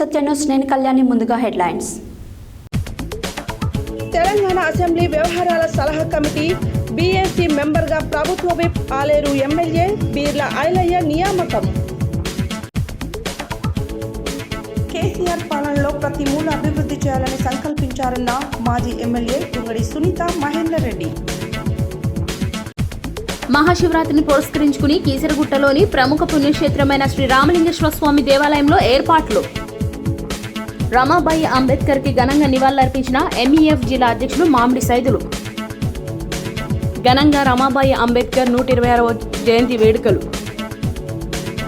సత్యన్యూస్ నేను కళ్యాణి. ముందుగా headlines. Telangana assembly వ్యవహారాల సలహా కమిటీ బీఏసీ మెంబర్గా ప్రభుత్వ విప్ ఆలేరు ఎమ్మెల్యే బీర్ల ఐలయ్య నియామకం. కేసీఆర్ పాలనలో ప్రతి మూల అభివృద్ధి చేయాలని సంకల్పించారన్న మాజీ ఎమ్మెల్యే గుంగడి సునీత మహేందర్ రెడ్డి. మహాశివరాత్రిని పురస్కరించుకుని కీసరగుట్టలోని ప్రముఖ పుణ్యక్షేత్రమైన శ్రీ రామలింగేశ్వర స్వామి దేవాలయంలో ఏర్పాట్లు. రమాబాయి అంబేద్కర్ కి ఘనంగా నివాళులర్పించిన ఎంఈఎఫ్ జిల్లా అధ్యక్షులు మామిడి సైదులు. ఘనంగా రమాబాయి అంబేద్కర్ 126వ జయంతి వేడుకలు.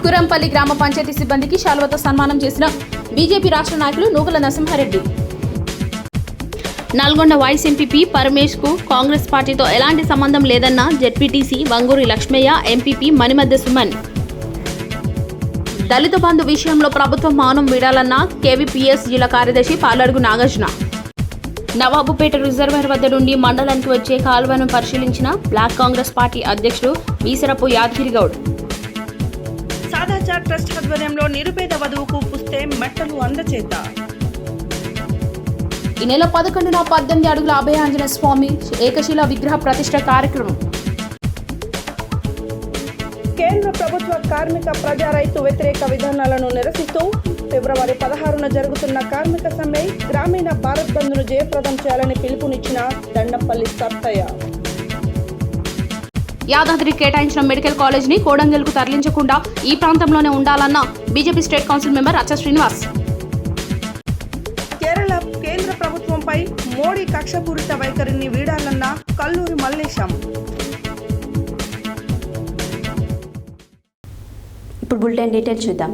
కురంపల్లి గ్రామ పంచాయతీ సిబ్బందికి శాలువతో సన్మానం చేసిన బీజేపీ రాష్ట్ర నాయకులు నూగుల నరసింహారెడ్డి. నల్గొండ వైస్ ఎంపీపీ పరమేష్ కు కాంగ్రెస్ పార్టీతో ఎలాంటి సంబంధం లేదన్న జెడ్పీటీసీ వంగూరి లక్ష్మయ్య, ఎంపీపీ మణిమద్దె సుమన్. దళిత బంధు విషయంలో ప్రభుత్వం మౌనం వీడాలన్న కేవీపీఎస్ జిల్లా కార్యదర్శి పాలడుగు నాగార్జున. నవాబుపేట రిజర్వాయర్ వద్ద నుండి మండలానికి వచ్చే కాలువను పరిశీలించిన బ్లాక్ కాంగ్రెస్ పార్టీ అధ్యక్షుడు బీసరపు యాదగిరిగౌడ్. సాదాచార్ ట్రస్ట్ ఆధ్వర్యంలో నిరుపేద వధువుకు పుస్తే మెట్టలు అందచేత. ఈ నెల 11న 18 అడుగుల అభయ ఆంజనేయ స్వామి ఏకశిల విగ్రహ ప్రతిష్ఠ కార్యక్రమం. కేంద్ర ప్రభుత్వ కార్మిక ప్రజా రైతు వ్యతిరేక విధానాలను నిరసిస్తూ ఫిబ్రవరి 16న జరుగుతున్న కార్మిక సమ్మె గ్రామీణ భారత్ బంద్ను జయప్రదం చేయాలని పిలుపునిచ్చిన దండంపల్లి సత్తయ్య. యాదాద్రి కేటాయించిన మెడికల్ కాలేజ్ ని కోడంగల్కు తరలించకుండా ఈ ప్రాంతంలోనే ఉండాలన్న బీజేపీ స్టేట్ కౌన్సిల్ మెంబర్ అచ్చ శ్రీనివాస్. కేంద్ర ప్రభుత్వంపై మోడీ కక్షపూరిత వైఖరిని వీడాలన్న కల్లూరి మల్లేశం. ఇప్పుడు బులెటిన్ డీటెయిల్స్ చూద్దాం.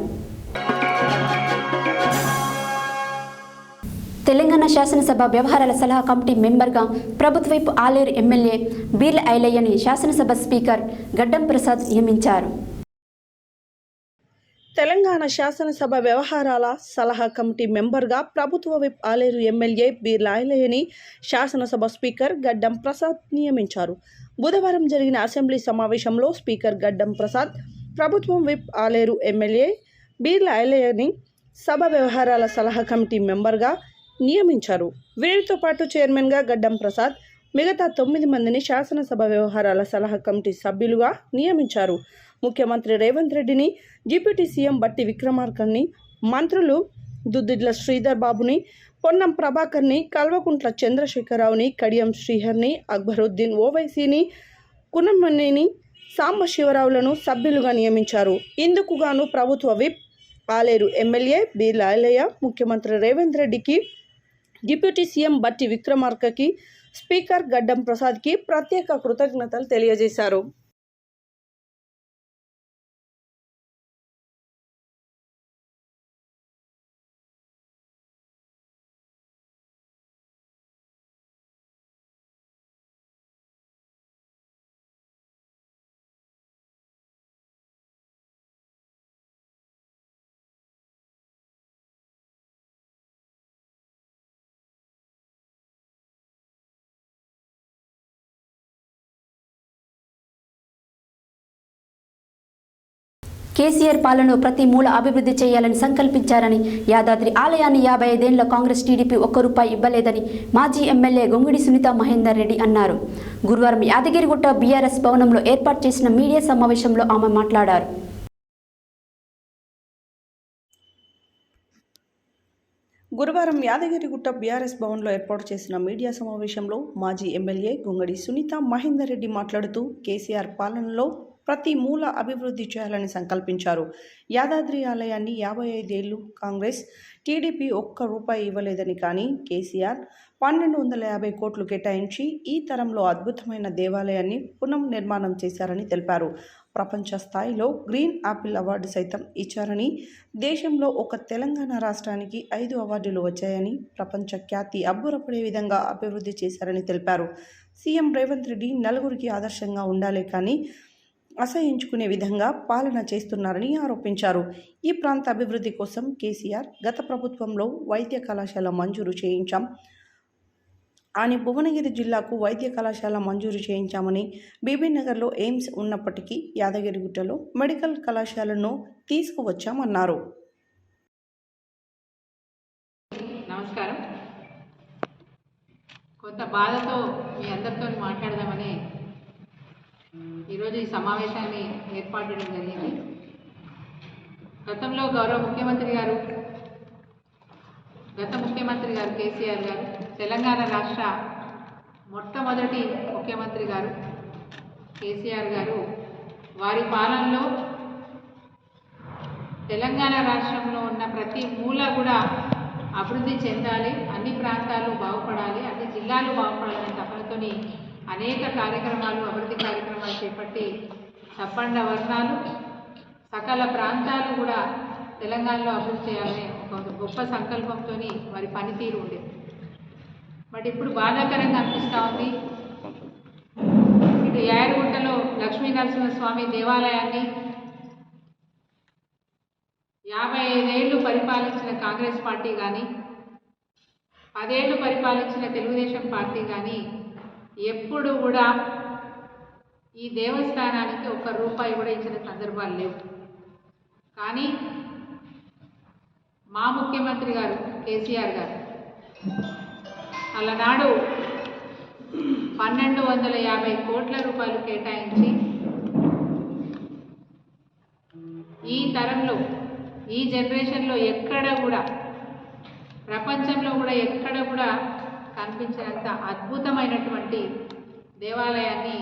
తెలంగాణ శాసనసభ వ్యవహారాల సలహా కమిటీ మెంబర్గా ప్రభుత్వ వైపు ఆలేరు ఎమ్మెల్యే బీర్ల ఐలయ్యని శాసనసభ స్పీకర్ గడ్డం ప్రసాద్ నియమించారు. తెలంగాణ శాసనసభ వ్యవహారాల సలహా కమిటీ మెంబర్గా ప్రభుత్వ విప్ ఆలేరు ఎమ్మెల్యే బీర్ల ఐలయ్యని శాసనసభ స్పీకర్ గడ్డం ప్రసాద్ నియమించారు. బుధవారం జరిగిన అసెంబ్లీ సమావేశంలో స్పీకర్ గడ్డం ప్రసాద్ ప్రభుత్వం విప్ ఆలేరు ఎమ్మెల్యే బీర్ల ఐలయ్యని సభ వ్యవహారాల సలహా కమిటీ మెంబర్గా నియమించారు. వీరితో పాటు చైర్మన్గా గడ్డం ప్రసాద్ మిగతా 9 మందిని శాసనసభ వ్యవహారాల సలహా కమిటీ సభ్యులుగా నియమించారు. ముఖ్యమంత్రి రేవంత్ రెడ్డిని, డిప్యూటీ సీఎం బట్టి విక్రమార్కని, మంత్రులు దుద్దిడ్ల శ్రీధర్ బాబుని, పొన్నం ప్రభాకర్ని, కల్వకుంట్ల చంద్రశేఖరరావుని, కడియం శ్రీహర్ని, అక్బరుద్దీన్ ఓవైసీని, కునమనేని సాంబశివరావులను సభ్యులుగా నియమించారు. ఇందుకు గాను ప్రభుత్వ విప్ ఆలేరు ఎమ్మెల్యే బీర్ల ఐలయ్య ముఖ్యమంత్రి రేవంత్ రెడ్డికి, డిప్యూటీ సీఎం బట్టి విక్రమార్కకి, స్పీకర్ గడ్డం ప్రసాద్కి ప్రత్యేక కృతజ్ఞతలు తెలియజేశారు. కేసీఆర్ పాలనలో ప్రతి మూల అభివృద్ధి చేయాలని సంకల్పించారని, యాదాద్రి ఆలయాన్ని 55 ఏళ్ల కాంగ్రెస్ టీడీపీ ₹1 ఇవ్వలేదని మాజీ ఎమ్మెల్యే గొంగుడి సునీత మహేందర్ రెడ్డి అన్నారు. గురువారం యాదగిరిగుట్ట బీఆర్ఎస్ భవనంలో ఏర్పాటు చేసిన మీడియా సమావేశంలో ఆమె మాట్లాడారు. గురువారం యాదగిరిగుట్ట బీఆర్ఎస్ భవన్లో ఏర్పాటు చేసిన మీడియా సమావేశంలో మాజీ ఎమ్మెల్యే గొంగడి సునీత మహేందర్ రెడ్డి మాట్లాడుతూ కేసీఆర్ పాలనలో ప్రతి మూల అభివృద్ధి చేయాలని సంకల్పించారు. యాదాద్రి ఆలయాన్ని 55 ఏళ్లు కాంగ్రెస్ టీడీపీ ₹1 ఇవ్వలేదని, కానీ కేసీఆర్ 1250 కోట్లు కేటాయించి ఈ తరంలో అద్భుతమైన దేవాలయాన్ని పునర్నిర్మాణం చేశారని తెలిపారు. ప్రపంచ స్థాయిలో గ్రీన్ యాపిల్ అవార్డు సైతం ఇచ్చారని, దేశంలో ఒక తెలంగాణ రాష్ట్రానికి 5 అవార్డులు వచ్చాయని, ప్రపంచ ఖ్యాతి అబ్బురపడే విధంగా అభివృద్ధి చేశారని తెలిపారు. సీఎం రేవంత్ రెడ్డి నలుగురికి ఆదర్శంగా ఉండాలే కానీ అసహించుకునే విధంగా పాలన చేస్తున్నారని ఆరోపించారు. ఈ ప్రాంత అభివృద్ధి కోసం కేసీఆర్ గత ప్రభుత్వంలో వైద్య కళాశాల మంజూరు చేయించాం అని, భువనగిరి జిల్లాకు వైద్య కళాశాల మంజూరు చేయించామని, బీబీనగర్లో ఎయిమ్స్ ఉన్నప్పటికీ యాదగిరిగుట్టలో మెడికల్ కళాశాలను తీసుకువచ్చామన్నారు. కొంత బాధతో మీ అందరితో మాట్లాడదామని ఈరోజు ఈ సమావేశాన్ని ఏర్పాటు చేయడం జరిగింది. గతంలో గౌరవ ముఖ్యమంత్రి గారు కేసీఆర్ గారు తెలంగాణ రాష్ట్ర మొట్టమొదటి ముఖ్యమంత్రి గారు కేసీఆర్ గారు వారి పాలనలో తెలంగాణ రాష్ట్రంలో ఉన్న ప్రతి మూల కూడా అభివృద్ధి చెందాలి, అన్ని ప్రాంతాలు బాగుపడాలి, అన్ని జిల్లాలు బాగుపడాలనే తపనతోని అనేక కార్యక్రమాలు అభివృద్ధి కార్యక్రమాలు చేపట్టి సబ్బండ వర్ణాలు సకల ప్రాంతాలు కూడా తెలంగాణలో అభివృద్ధి చేయాలనే ఒక గొప్ప సంకల్పంతో వారి పనితీరు ఉండేది. బట్ ఇప్పుడు బాధాకరంగా అనిపిస్తూ ఉంది. ఇటు యాయరుగుట్టలో లక్ష్మీనరసింహస్వామి దేవాలయాన్ని 55 ఏళ్ళు పరిపాలించిన కాంగ్రెస్ పార్టీ కానీ 10 ఏళ్ళు పరిపాలించిన తెలుగుదేశం పార్టీ కానీ ఎప్పుడు కూడా ఈ దేవస్థానానికి ₹1 కూడా ఇచ్చిన సందర్భాలు లేవు. కానీ మా ముఖ్యమంత్రి గారు కేసీఆర్ గారు అలనాడు 1250 కోట్ల రూపాయలు కేటాయించి ఈ తరంలో ఈ జనరేషన్లో ఎక్కడ కూడా ప్రపంచంలో కూడా ఎక్కడ కూడా కనిపించినంత అద్భుతమైనటువంటి దేవాలయాన్ని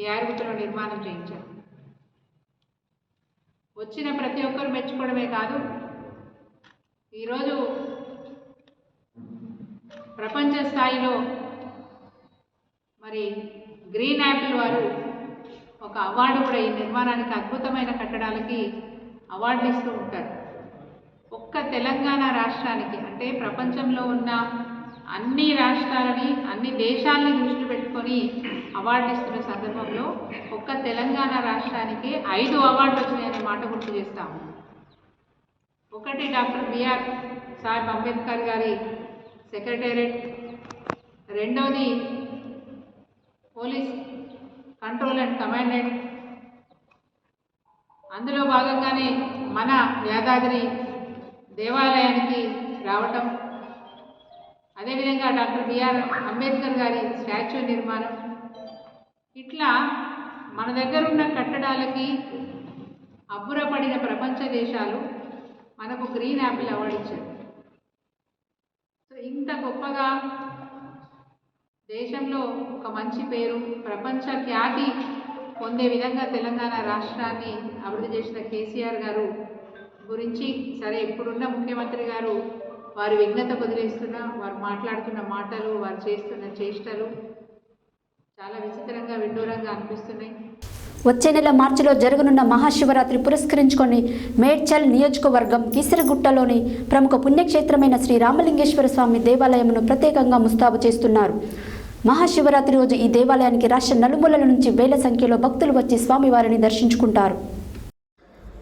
యాయరుగుట్టలో నిర్మాణం చేయించారు. వచ్చిన ప్రతి ఒక్కరు మెచ్చుకోవడమే కాదు, ఈరోజు ప్రపంచ స్థాయిలో మరి గ్రీన్ యాపిల్ వారు ఒక అవార్డు కూడా ఈ నిర్మాణానికి అద్భుతమైన కట్టడాలకి అవార్డులు ఇస్తూ ఉంటారు. ఒక్క తెలంగాణ రాష్ట్రానికి అంటే ప్రపంచంలో ఉన్న అన్ని రాష్ట్రాలని అన్ని దేశాలని దృష్టిలో పెట్టుకొని అవార్డు ఇస్తున్న సందర్భంలో ఒక్క తెలంగాణ రాష్ట్రానికి 5 అవార్డులు వచ్చినాయనే మాట గుర్తు చేస్తాము. ఒకటి డాక్టర్ బిఆర్ సాహెబ్ అంబేద్కర్ గారి సెక్రటేరియట్, రెండవది పోలీస్ కంట్రోల్ అండ్ కమాండెంట్, అందులో భాగంగానే మన యాదాద్రి దేవాలయానికి రావటం, అదేవిధంగా డాక్టర్ బిఆర్ అంబేద్కర్ గారి స్టాచ్యూ నిర్మాణం, ఇట్లా మన దగ్గర ఉన్న కట్టడాలకి అబ్బురపడిన ప్రపంచ దేశాలు మనకు గ్రీన్ యాపిల్ అవార్డు ఇచ్చారు. సో ఇంత గొప్పగా దేశంలో ఒక మంచి పేరు, ప్రపంచ ఖ్యాతి పొందే విధంగా తెలంగాణ రాష్ట్రాన్ని అభివృద్ధి చేసిన కేసీఆర్ గారు గురించి సరే ఇప్పుడున్న ముఖ్యమంత్రి గారు వారి విఘ్నత వదిలేస్తున్న వారు మాట్లాడుతున్న మాటలు వారు చేస్తున్న చేష్టలు చాలా విచిత్రంగా విడ్డూరంగా అనిపిస్తున్నాయి. వచ్చే నెల మార్చిలో జరగనున్న మహాశివరాత్రి పురస్కరించుకొని మేడ్చల్ నియోజకవర్గం కీసరగుట్టలోని ప్రముఖ పుణ్యక్షేత్రమైన శ్రీ రామలింగేశ్వర స్వామి దేవాలయమును ప్రత్యేకంగా ముస్తాబు చేస్తున్నారు. మహాశివరాత్రి రోజు ఈ దేవాలయానికి రాష్ట్ర నలుమూలల నుంచి వేల సంఖ్యలో భక్తులు వచ్చి స్వామివారిని దర్శించుకుంటారు.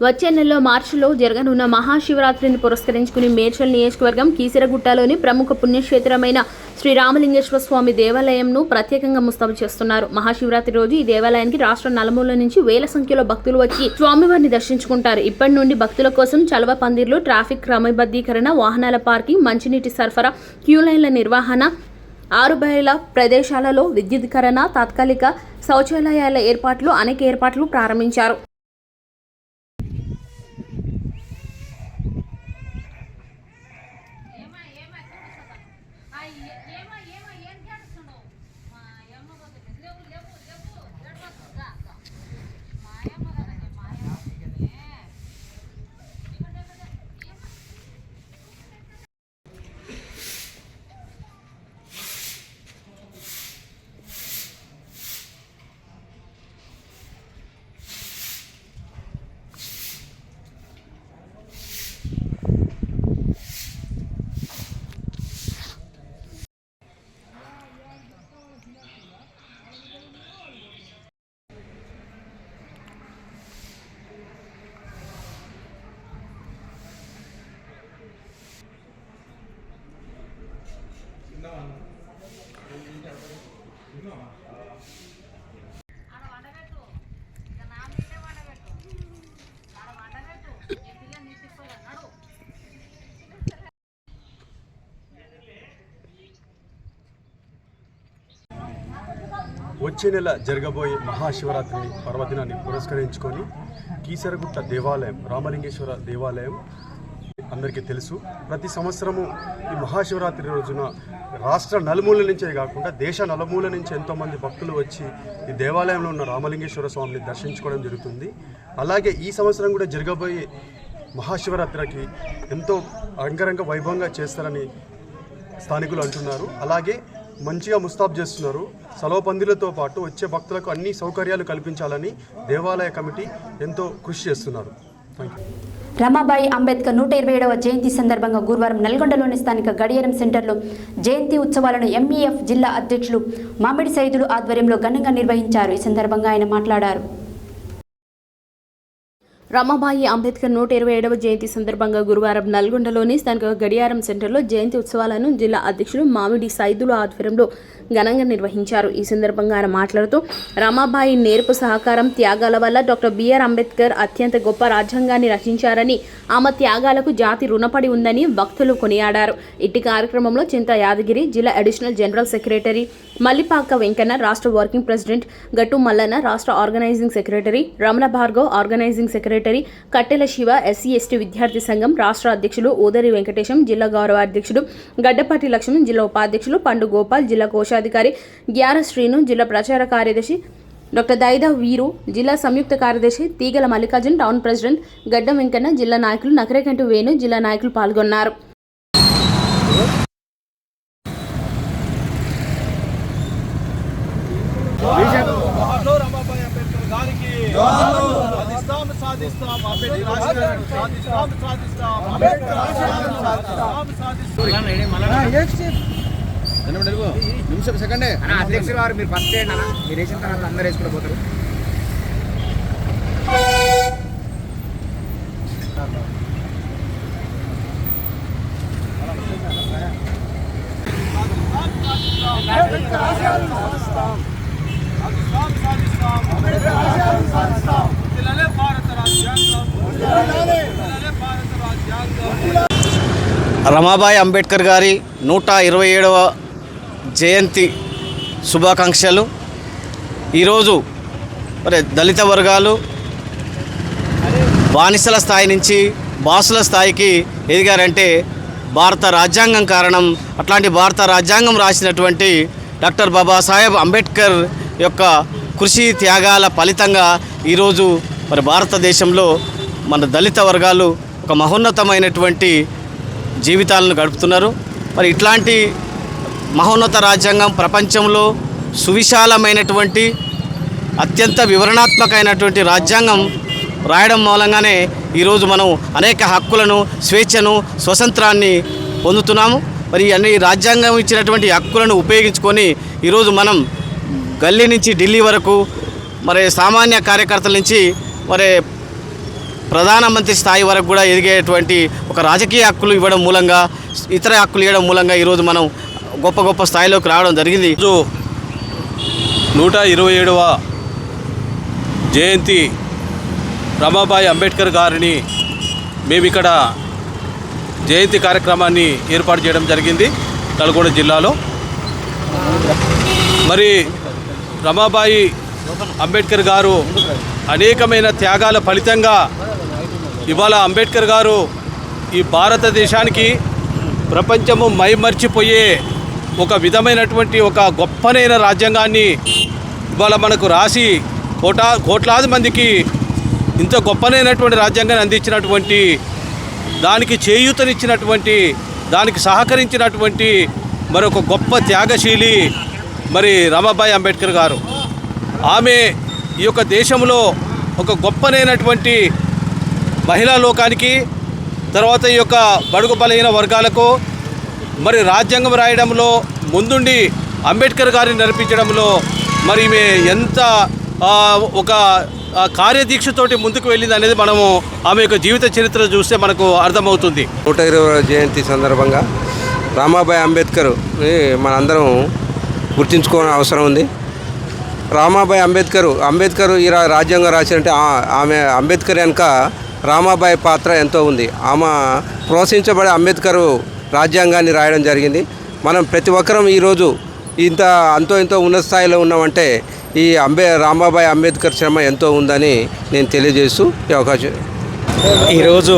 వచ్చే నెలలో మార్చిలో జరగనున్న మహాశివరాత్రిని పురస్కరించుకుని మేడ్చల్ నియోజకవర్గం కీసరగుట్టలోని ప్రముఖ పుణ్యక్షేత్రమైన శ్రీ రామలింగేశ్వర స్వామి దేవాలయంను ప్రత్యేకంగా ముస్తాబు చేస్తున్నారు. మహాశివరాత్రి రోజు ఈ దేవాలయానికి రాష్ట్ర నలుమూల నుంచి వేల సంఖ్యలో భక్తులు వచ్చి స్వామివారిని దర్శించుకుంటారు. ఇప్పటి నుండి భక్తుల కోసం చలవ పందిర్లు, ట్రాఫిక్ క్రమబద్ధీకరణ, వాహనాల పార్కింగ్, మంచినీటి సరఫరా, క్యూలైన్ల నిర్వహణ, 6 బయల ప్రదేశాలలో విద్యుదీకరణ, తాత్కాలిక శౌచాలయాల ఏర్పాట్లు, అనేక ఏర్పాట్లు ప్రారంభించారు. వచ్చే నెల జరగబోయే మహాశివరాత్రిని పర్వదినాన్ని పురస్కరించుకొని కీసరగుట్ట దేవాలయం రామలింగేశ్వర దేవాలయం అందరికీ తెలుసు. ప్రతి సంవత్సరము ఈ మహాశివరాత్రి రోజున రాష్ట్ర నలుమూల నుంచే కాకుండా దేశ నలుమూల నుంచి ఎంతోమంది భక్తులు వచ్చి ఈ దేవాలయంలో ఉన్న రామలింగేశ్వర స్వామిని దర్శించుకోవడం జరుగుతుంది. అలాగే ఈ సంవత్సరం కూడా జరగబోయే మహాశివరాత్రికి ఎంతో అంగరంగ వైభవంగా చేస్తారని స్థానికులు అంటున్నారు. అలాగే మంచిగా ముస్తాబ్ చేస్తున్నారు. సలవ పందిలతో పాటు వచ్చే భక్తులకు అన్ని సౌకర్యాలు కల్పించాలని దేవాలయ కమిటీ ఎంతో కృషి చేస్తున్నారు. Thank you. రమాబాయి అంబేద్కర్ 127వ జయంతి సందర్భంగా గురువారం నల్గొండలోని స్థానిక గడియారం సెంటర్లో జయంతి ఉత్సవాలను ఎంఈఎఫ్ జిల్లా అధ్యక్షులు మామిడి సైదులు ఆధ్వర్యంలో ఘనంగా నిర్వహించారు. ఈ సందర్భంగా ఆయన మాట్లాడారు. రమాబాయి అంబేద్కర్ 127వ జయంతి సందర్భంగా గురువారం నల్గొండలోని స్థానిక గడియారం సెంటర్లో జయంతి ఉత్సవాలను జిల్లా అధ్యక్షులు మామిడి సైదులు ఆధ్వర్యంలో ఘనంగా నిర్వహించారు. ఈ సందర్భంగా ఆయన మాట్లాడుతూ రమాబాయి నేర్పు సహకారం త్యాగాల వల్ల డాక్టర్ బిఆర్ అంబేద్కర్ అత్యంత గొప్ప రాజ్యాంగాన్ని రచించారని ఆమె త్యాగాలకు జాతి రుణపడి ఉందని భక్తులు కొనియాడారు. ఇట్టి కార్యక్రమంలో చింత యాదగిరి జిల్లా additional general secretary, Mallipaka Venkanna రాష్ట్ర వర్కింగ్ ప్రెసిడెంట్, గట్టు మల్లన్న రాష్ట్ర organising secretary, Ramana Bhargav organising secretary, Kattela Shiva SC ST విద్యార్థి సంఘం రాష్ట్ర అధ్యక్షులు ఓదరి వెంకటేశం, జిల్లా గౌరవ అధ్యక్షుడు గడ్డపాటి లక్ష్మణ్, జిల్లా ఉపాధ్యక్షులు పండు గోపాల్, జిల్లా కోశాధికారి గ్యార శ్రీను, జిల్లా ప్రచార కార్యదర్శి డాక్టర్ దైదా వీరు, జిల్లా సంయుక్త కార్యదర్శి తీగల మల్లికార్జున్, టౌన్ ప్రెసిడెంట్ గడ్డం వెంకన్న, జిల్లా నాయకులు నకరేకంటి వేణు, జిల్లా నాయకులు పాల్గొన్నారు. నిమిషం సెకండే అధ్యక్షులు వారు మీరు ఫస్ట్ చేయండి అన్న, మీరు వేసిన తర్వాత అందరు వేసుకుంటూ పోతారు. రమాబాయి అంబేద్కర్ గారి 127వ జయంతి శుభాకాంక్షలు. ఈరోజు మరి దళిత వర్గాలు బానిసల స్థాయి నుంచి బాసుల స్థాయికి ఎదిగారంటే భారత రాజ్యాంగం కారణం. అట్లాంటి భారత రాజ్యాంగం రాసినటువంటి డాక్టర్ బాబాసాహెబ్ అంబేద్కర్ యొక్క కృషి త్యాగాల ఫలితంగా ఈరోజు మరి భారతదేశంలో మన దళిత వర్గాలు ఒక మహోన్నతమైనటువంటి జీవితాలను గడుపుతున్నారు. మరి ఇట్లాంటి మహోన్నత రాజ్యాంగం ప్రపంచంలో సువిశాలమైనటువంటి అత్యంత వివరణాత్మకమైనటువంటి రాజ్యాంగం రాయడం మూలంగానే ఈరోజు మనం అనేక హక్కులను, స్వేచ్ఛను, స్వతంత్రాన్ని పొందుతున్నాము. మరి అన్ని రాజ్యాంగం ఇచ్చినటువంటి హక్కులను ఉపయోగించుకొని ఈరోజు మనం గల్లీ నుంచి ఢిల్లీ వరకు మరి సామాన్య కార్యకర్తల నుంచి మరి ప్రధానమంత్రి స్థాయి వరకు కూడా ఎదిగేటువంటి ఒక రాజకీయ హక్కులు ఇవ్వడం మూలంగా, ఇతర హక్కులు ఇవ్వడం మూలంగా ఈరోజు మనం గొప్ప గొప్ప స్థాయిలోకి రావడం జరిగింది. 127వ జయంతి రమాబాయి అంబేద్కర్ గారిని మేము ఇక్కడ జయంతి కార్యక్రమాన్ని ఏర్పాటు చేయడం జరిగింది నల్గొండ జిల్లాలో. మరి రమాబాయి అంబేద్కర్ గారు అనేకమైన త్యాగాల ఫలితంగా ఇవాళ అంబేద్కర్ గారు ఈ భారతదేశానికి ప్రపంచము మైమర్చిపోయే ఒక విధమైనటువంటి ఒక గొప్పనైన రాజ్యాంగాన్ని ఇవాళ మనకు రాసి కోట్లాది మందికి ఇంత గొప్పనైనటువంటి రాజ్యాంగాన్ని అందించినటువంటి, దానికి చేయూతనిచ్చినటువంటి, దానికి సహకరించినటువంటి మరొక గొప్ప త్యాగశీలి మరి రమాబాయి అంబేద్కర్ గారు. ఆమె ఈ యొక్క దేశంలో ఒక గొప్పనైనటువంటి మహిళా లోకానికి, తర్వాత ఈ యొక్క బడుగు బలహీన వర్గాలకు మరి రాజ్యాంగం రాయడంలో ముందుండి అంబేద్కర్ గారిని నడిపించడంలో మరి ఈమె ఎంత ఒక కార్యదీక్షతోటి ముందుకు వెళ్ళింది అనేది మనము ఆమె యొక్క జీవిత చరిత్ర చూస్తే మనకు అర్థమవుతుంది. 120వ జయంతి సందర్భంగా రమాబాయి అంబేద్కర్ మనందరం గుర్తుంచుకోవాల్సిన అవసరం ఉంది. రమాబాయి అంబేద్కర్ ఈ రాజ్యాంగం రాసినంటే ఆమె అంబేద్కర్ వెనుక రమాబాయి పాత్ర ఎంతో ఉంది. ఆమె ప్రోత్సహించబడి అంబేద్కర్ రాజ్యాంగాన్ని రాయడం జరిగింది. మనం ప్రతి ఒక్కరం ఈరోజు ఇంత ఎంతో ఉన్నత స్థాయిలో ఉన్నామంటే ఈ రామాబాయి అంబేద్కర్ శ్రమ ఎంతో ఉందని నేను తెలియజేస్తూ ఈ అవకాశం. ఈరోజు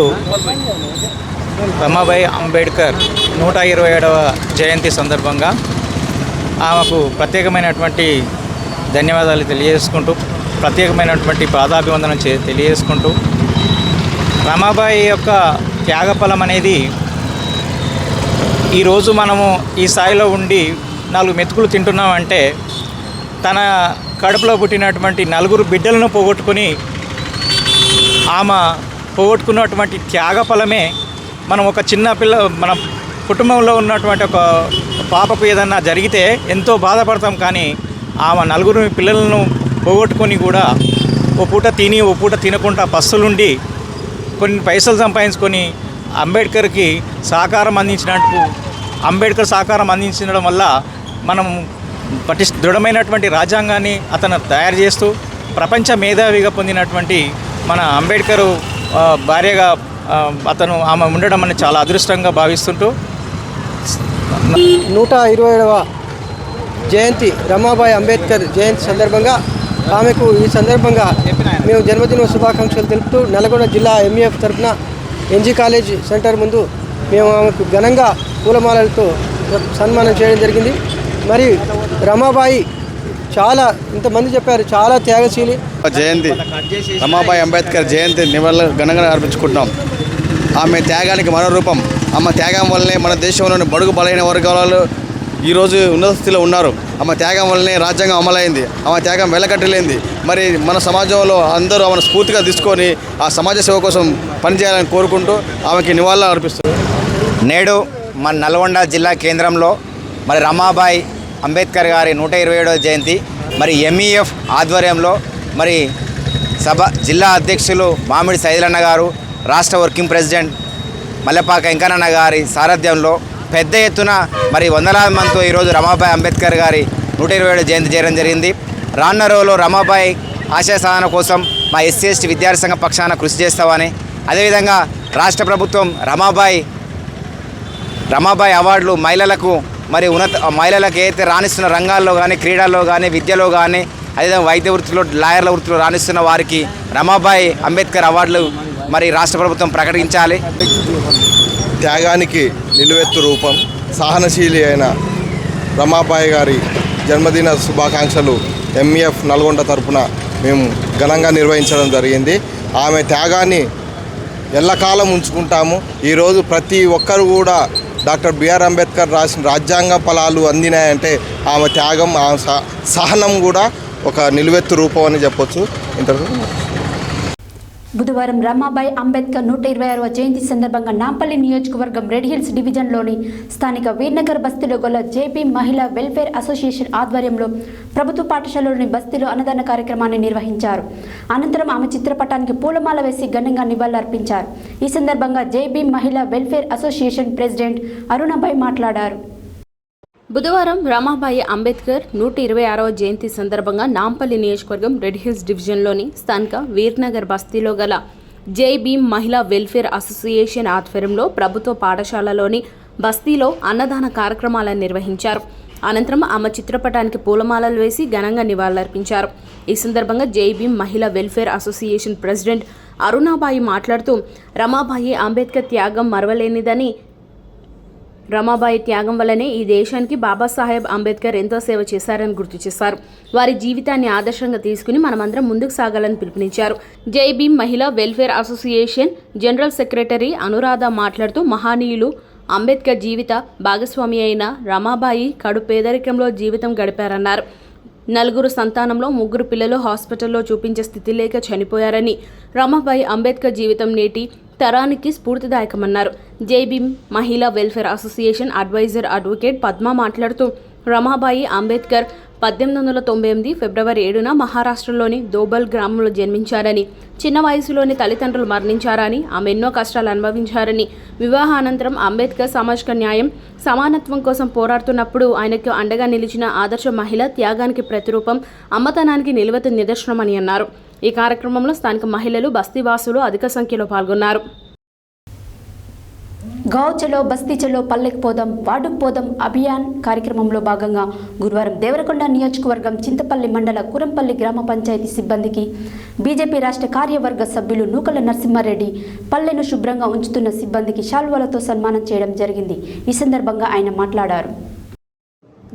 రమాబాయి అంబేద్కర్ 127వ జయంతి సందర్భంగా ఆమెకు ప్రత్యేకమైనటువంటి ధన్యవాదాలు తెలియజేసుకుంటూ, ప్రత్యేకమైనటువంటి పాదాభివందనం తెలియజేసుకుంటూ, రమాబాయి యొక్క త్యాగఫలం అనేది ఈరోజు మనము ఈ స్థాయిలో ఉండి 4 మెతుకులు తింటున్నామంటే తన కడుపులో పుట్టినటువంటి 4 బిడ్డలను పోగొట్టుకుని ఆమె పోగొట్టుకున్నటువంటి త్యాగఫలమే. మనం ఒక చిన్న మన కుటుంబంలో ఉన్నటువంటి ఒక పాపకు ఏదన్నా జరిగితే ఎంతో బాధపడతాం, కానీ ఆమె 4 పిల్లలను పోగొట్టుకొని కూడా ఓ పూట తిని ఓ పూట తినకుండా పస్తులుండి కొన్ని పైసలు సంపాదించుకొని అంబేద్కర్కి సహకారం అందించినట్టు, అంబేద్కర్ సహకారం అందించడం వల్ల మనం దృఢమైనటువంటి రాజ్యాంగాన్ని అతను తయారు చేస్తూ ప్రపంచ మేధావిగా పొందినటువంటి మన అంబేద్కర్ భార్యగా ఆమె ఉండడం అనేది చాలా అదృష్టంగా భావిస్తుంటూ 127వ జయంతి రమాబాయి అంబేద్కర్ జయంతి సందర్భంగా ఆమెకు ఈ సందర్భంగా మేము జన్మదిన శుభాకాంక్షలు తెలుపుతూ నల్గొండ జిల్లా ఎంఈఎఫ్ తరఫున ఎన్జీ కాలేజ్ సెంటర్ ముందు మేము ఆమెకు ఘనంగా పూలమాలలతో సన్మానం చేయడం జరిగింది. మరి రమాబాయి చాలా ఇంతమంది చెప్పారు, చాలా త్యాగశీలి. జయంతి రమాబాయి అంబేద్కర్ జయంతి నివాళులు ఘనంగా అర్పించుకుంటున్నాం. ఆమె త్యాగానికి మరో రూపం. ఆమె త్యాగం వల్లనే మన దేశంలోని బడుగు బలైన వర్గాలు ఈరోజు ఉన్నత స్థితిలో ఉన్నారు. ఆమె త్యాగం వల్లనే రాజ్యాంగం అమలైంది. ఆమె త్యాగం వెలకట్టలేంది. మరి మన సమాజంలో అందరూ ఆమెను స్ఫూర్తిగా తీసుకొని ఆ సమాజ సేవ కోసం పనిచేయాలని కోరుకుంటూ ఆమెకి నివాళులు అర్పిస్తారు. నేడు మన నల్గొండ జిల్లా కేంద్రంలో మరి రమాబాయి అంబేద్కర్ గారి 127వ జయంతి మరి ఎంఈఎఫ్ ఆధ్వర్యంలో మరి జిల్లా అధ్యక్షులు మామిడి సైదులన్న గారు, రాష్ట్ర వర్కింగ్ ప్రెసిడెంట్ మల్లెపాక వెంకన్నన్న గారి సారథ్యంలో పెద్ద ఎత్తున మరి వందలాది మందితో ఈరోజు రమాబాయి అంబేద్కర్ గారి 127వ జయంతి చేయడం జరిగింది. రానున్న రోజుల్లో రమాబాయి ఆశయ సాధన కోసం మా ఎస్సీ విద్యార్థి సంఘ పక్షాన కృషి చేస్తామని, అదేవిధంగా రాష్ట్ర ప్రభుత్వం రమాబాయి అవార్డులు మహిళలకు మరి మహిళలకు ఏదైతే రాణిస్తున్న రంగాల్లో కానీ, క్రీడల్లో కానీ, విద్యలో కానీ, అదేవిధంగా వైద్య వృత్తిలో, లాయర్ల వృత్తిలో రాణిస్తున్న వారికి రమాబాయి అంబేద్కర్ అవార్డులు మరి రాష్ట్ర ప్రభుత్వం ప్రకటించాలి. త్యాగానికి నిలువెత్తు రూపం సహనశీలి అయిన రమాబాయి గారి జన్మదిన శుభాకాంక్షలు ఎంఈఎఫ్ నల్గొండ తరపున మేము ఘనంగా నిర్వహించడం జరిగింది. ఆమె త్యాగాన్ని ఎల్లకాలం ఉంచుకుంటాము. ఈరోజు ప్రతి ఒక్కరు కూడా డాక్టర్ బిఆర్ అంబేద్కర్ రాసిన రాజ్యాంగ ఫలాలు అందినాయంటే ఆమె త్యాగం, ఆమె సహనం కూడా ఒక నిలువెత్తు రూపం అని చెప్పొచ్చు. బుధవారం రమాబాయి అంబేద్కర్ 126వ జయంతి సందర్భంగా నాంపల్లి నియోజకవర్గం రెడ్ హిల్స్ డివిజన్లోని స్థానిక వీర్నగర్ బస్తీలో గల జేబీ మహిళా వెల్ఫేర్ అసోసియేషన్ ఆధ్వర్యంలో ప్రభుత్వ పాఠశాలలోని బస్తీలో అన్నదాన కార్యక్రమాన్ని నిర్వహించారు. అనంతరం ఆమె చిత్రపటానికి పూలమాల వేసి ఘనంగా నివాళులర్పించారు. ఈ సందర్భంగా జేబీ మహిళా వెల్ఫేర్ అసోసియేషన్ ప్రెసిడెంట్ అరుణాబాయి మాట్లాడారు. బుధవారం రమాబాయి అంబేద్కర్ 126వ జయంతి సందర్భంగా నాంపల్లి నియోజకవర్గం రెడ్ హిల్స్ డివిజన్లోని స్థానిక వీర్నగర్ బస్తీలో గల జేబీ మహిళా వెల్ఫేర్ అసోసియేషన్ ఆధ్వర్యంలో ప్రభుత్వ పాఠశాలలోని బస్తీలో అన్నదాన కార్యక్రమాలను నిర్వహించారు. అనంతరం ఆమె చిత్రపటానికి పూలమాలలు వేసి ఘనంగా నివాళులర్పించారు. ఈ సందర్భంగా జేబీ మహిళా వెల్ఫేర్ అసోసియేషన్ ప్రెసిడెంట్ అరుణాబాయి మాట్లాడుతూ రమాబాయి అంబేద్కర్ త్యాగం మరవలేనిదని, రమాబాయి త్యాగం వల్లనే ఈ దేశానికి బాబాసాహెబ్ అంబేద్కర్ ఎంతో సేవ చేశారని గుర్తు చేశారు. వారి జీవితాన్ని ఆదర్శంగా తీసుకుని మనమందరం ముందుకు సాగాలని పిలుపునిచ్చారు. జై భీమ్ మహిళా welfare association general secretary Anuradha మాట్లాడుతూ మహనీయులు అంబేద్కర్ జీవిత భాగస్వామి అయిన రమాబాయి కడు పేదరికంలో జీవితం గడిపారన్నారు. 4 సంతానంలో 3 పిల్లలు హాస్పిటల్లో చూపించే స్థితి లేక చనిపోయారని, రమాబాయి అంబేద్కర్ జీవితం నేటి తరానికి స్ఫూర్తిదాయకమన్నారు. జై భీమ్ మహిళా welfare association advisor advocate Padma మాట్లాడుతూ రమాబాయి అంబేద్కర్ 1898 ఫిబ్రవరి 7న మహారాష్ట్రలోని దోబల్ గ్రామంలో జన్మించారని, చిన్న వయసులోని తల్లిదండ్రులు మరణించారని, ఆమె ఎన్నో కష్టాలు అనుభవించారని, వివాహానంతరం అంబేద్కర్ సామాజిక న్యాయం సమానత్వం కోసం పోరాడుతున్నప్పుడు ఆయనకు అండగా నిలిచిన ఆదర్శ మహిళ, త్యాగానికి ప్రతిరూపం, అమ్మతనానికి నిలువెత్తు నిదర్శనమని అన్నారు. ఈ కార్యక్రమంలో స్థానిక మహిళలు, బస్తీవాసులు అధిక సంఖ్యలో పాల్గొన్నారు. గావ్ చలో బస్తీ చలో పల్లెకు పోదాం వార్డుకు పోదాం అభియాన్ కార్యక్రమంలో భాగంగా గురువారం దేవరకొండ నియోజకవర్గం చింతపల్లి మండల కురంపల్లి గ్రామ పంచాయతీ సిబ్బందికి బీజేపీ రాష్ట్ర కార్యవర్గ సభ్యులు నూకల నరసింహారెడ్డి పల్లెను శుభ్రంగా ఉంచుతున్న సిబ్బందికి శాల్వాలతో సన్మానం చేయడం జరిగింది. ఈ సందర్భంగా ఆయన మాట్లాడారు.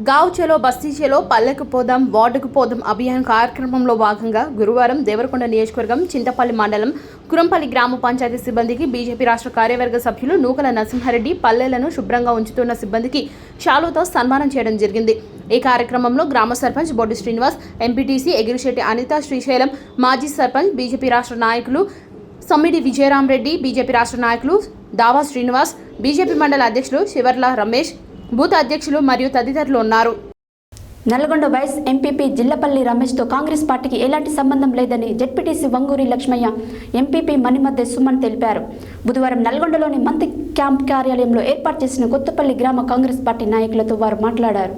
గావ్ చలో బస్తీ చలో పల్లెకు పోదాం వార్డుకు పోదాం అభియాన్ కార్యక్రమంలో భాగంగా గురువారం దేవరకొండ నియోజకవర్గం చింతపల్లి మండలం కురంపల్లి గ్రామ పంచాయతీ సిబ్బందికి బీజేపీ రాష్ట్ర కార్యవర్గ సభ్యులు నూకల నరసింహారెడ్డి పల్లెలను శుభ్రంగా ఉంచుతున్న సిబ్బందికి శాలువతో సన్మానం చేయడం జరిగింది. ఈ కార్యక్రమంలో గ్రామ సర్పంచ్ బొడ్డు శ్రీనివాస్, ఎంపీటీసీ ఎగిరిశెట్టి అనిత, శ్రీశైలం మాజీ సర్పంచ్, బీజేపీ రాష్ట్ర నాయకులు సమ్మిడి విజయరామరెడ్డి, బీజేపీ రాష్ట్ర నాయకులు దావా శ్రీనివాస్, బీజేపీ మండల అధ్యక్షులు శివర్ల రమేష్, బూత్ అధ్యక్షులు మరియు తదితరులు ఉన్నారు. నల్గొండ వైస్ ఎంపీపీ జిల్లపల్లి రమేష్తో కాంగ్రెస్ పార్టీకి ఎలాంటి సంబంధం లేదని జెడ్పీటీసీ వంగూరి లక్ష్మయ్య, ఎంపీపీ మణిమద్దె సుమన్ తెలిపారు. బుధవారం నల్గొండలోని మంత్రి క్యాంప్ కార్యాలయంలో ఏర్పాటు చేసిన కొత్తపల్లి గ్రామ కాంగ్రెస్ పార్టీ నాయకులతో వారు మాట్లాడారు.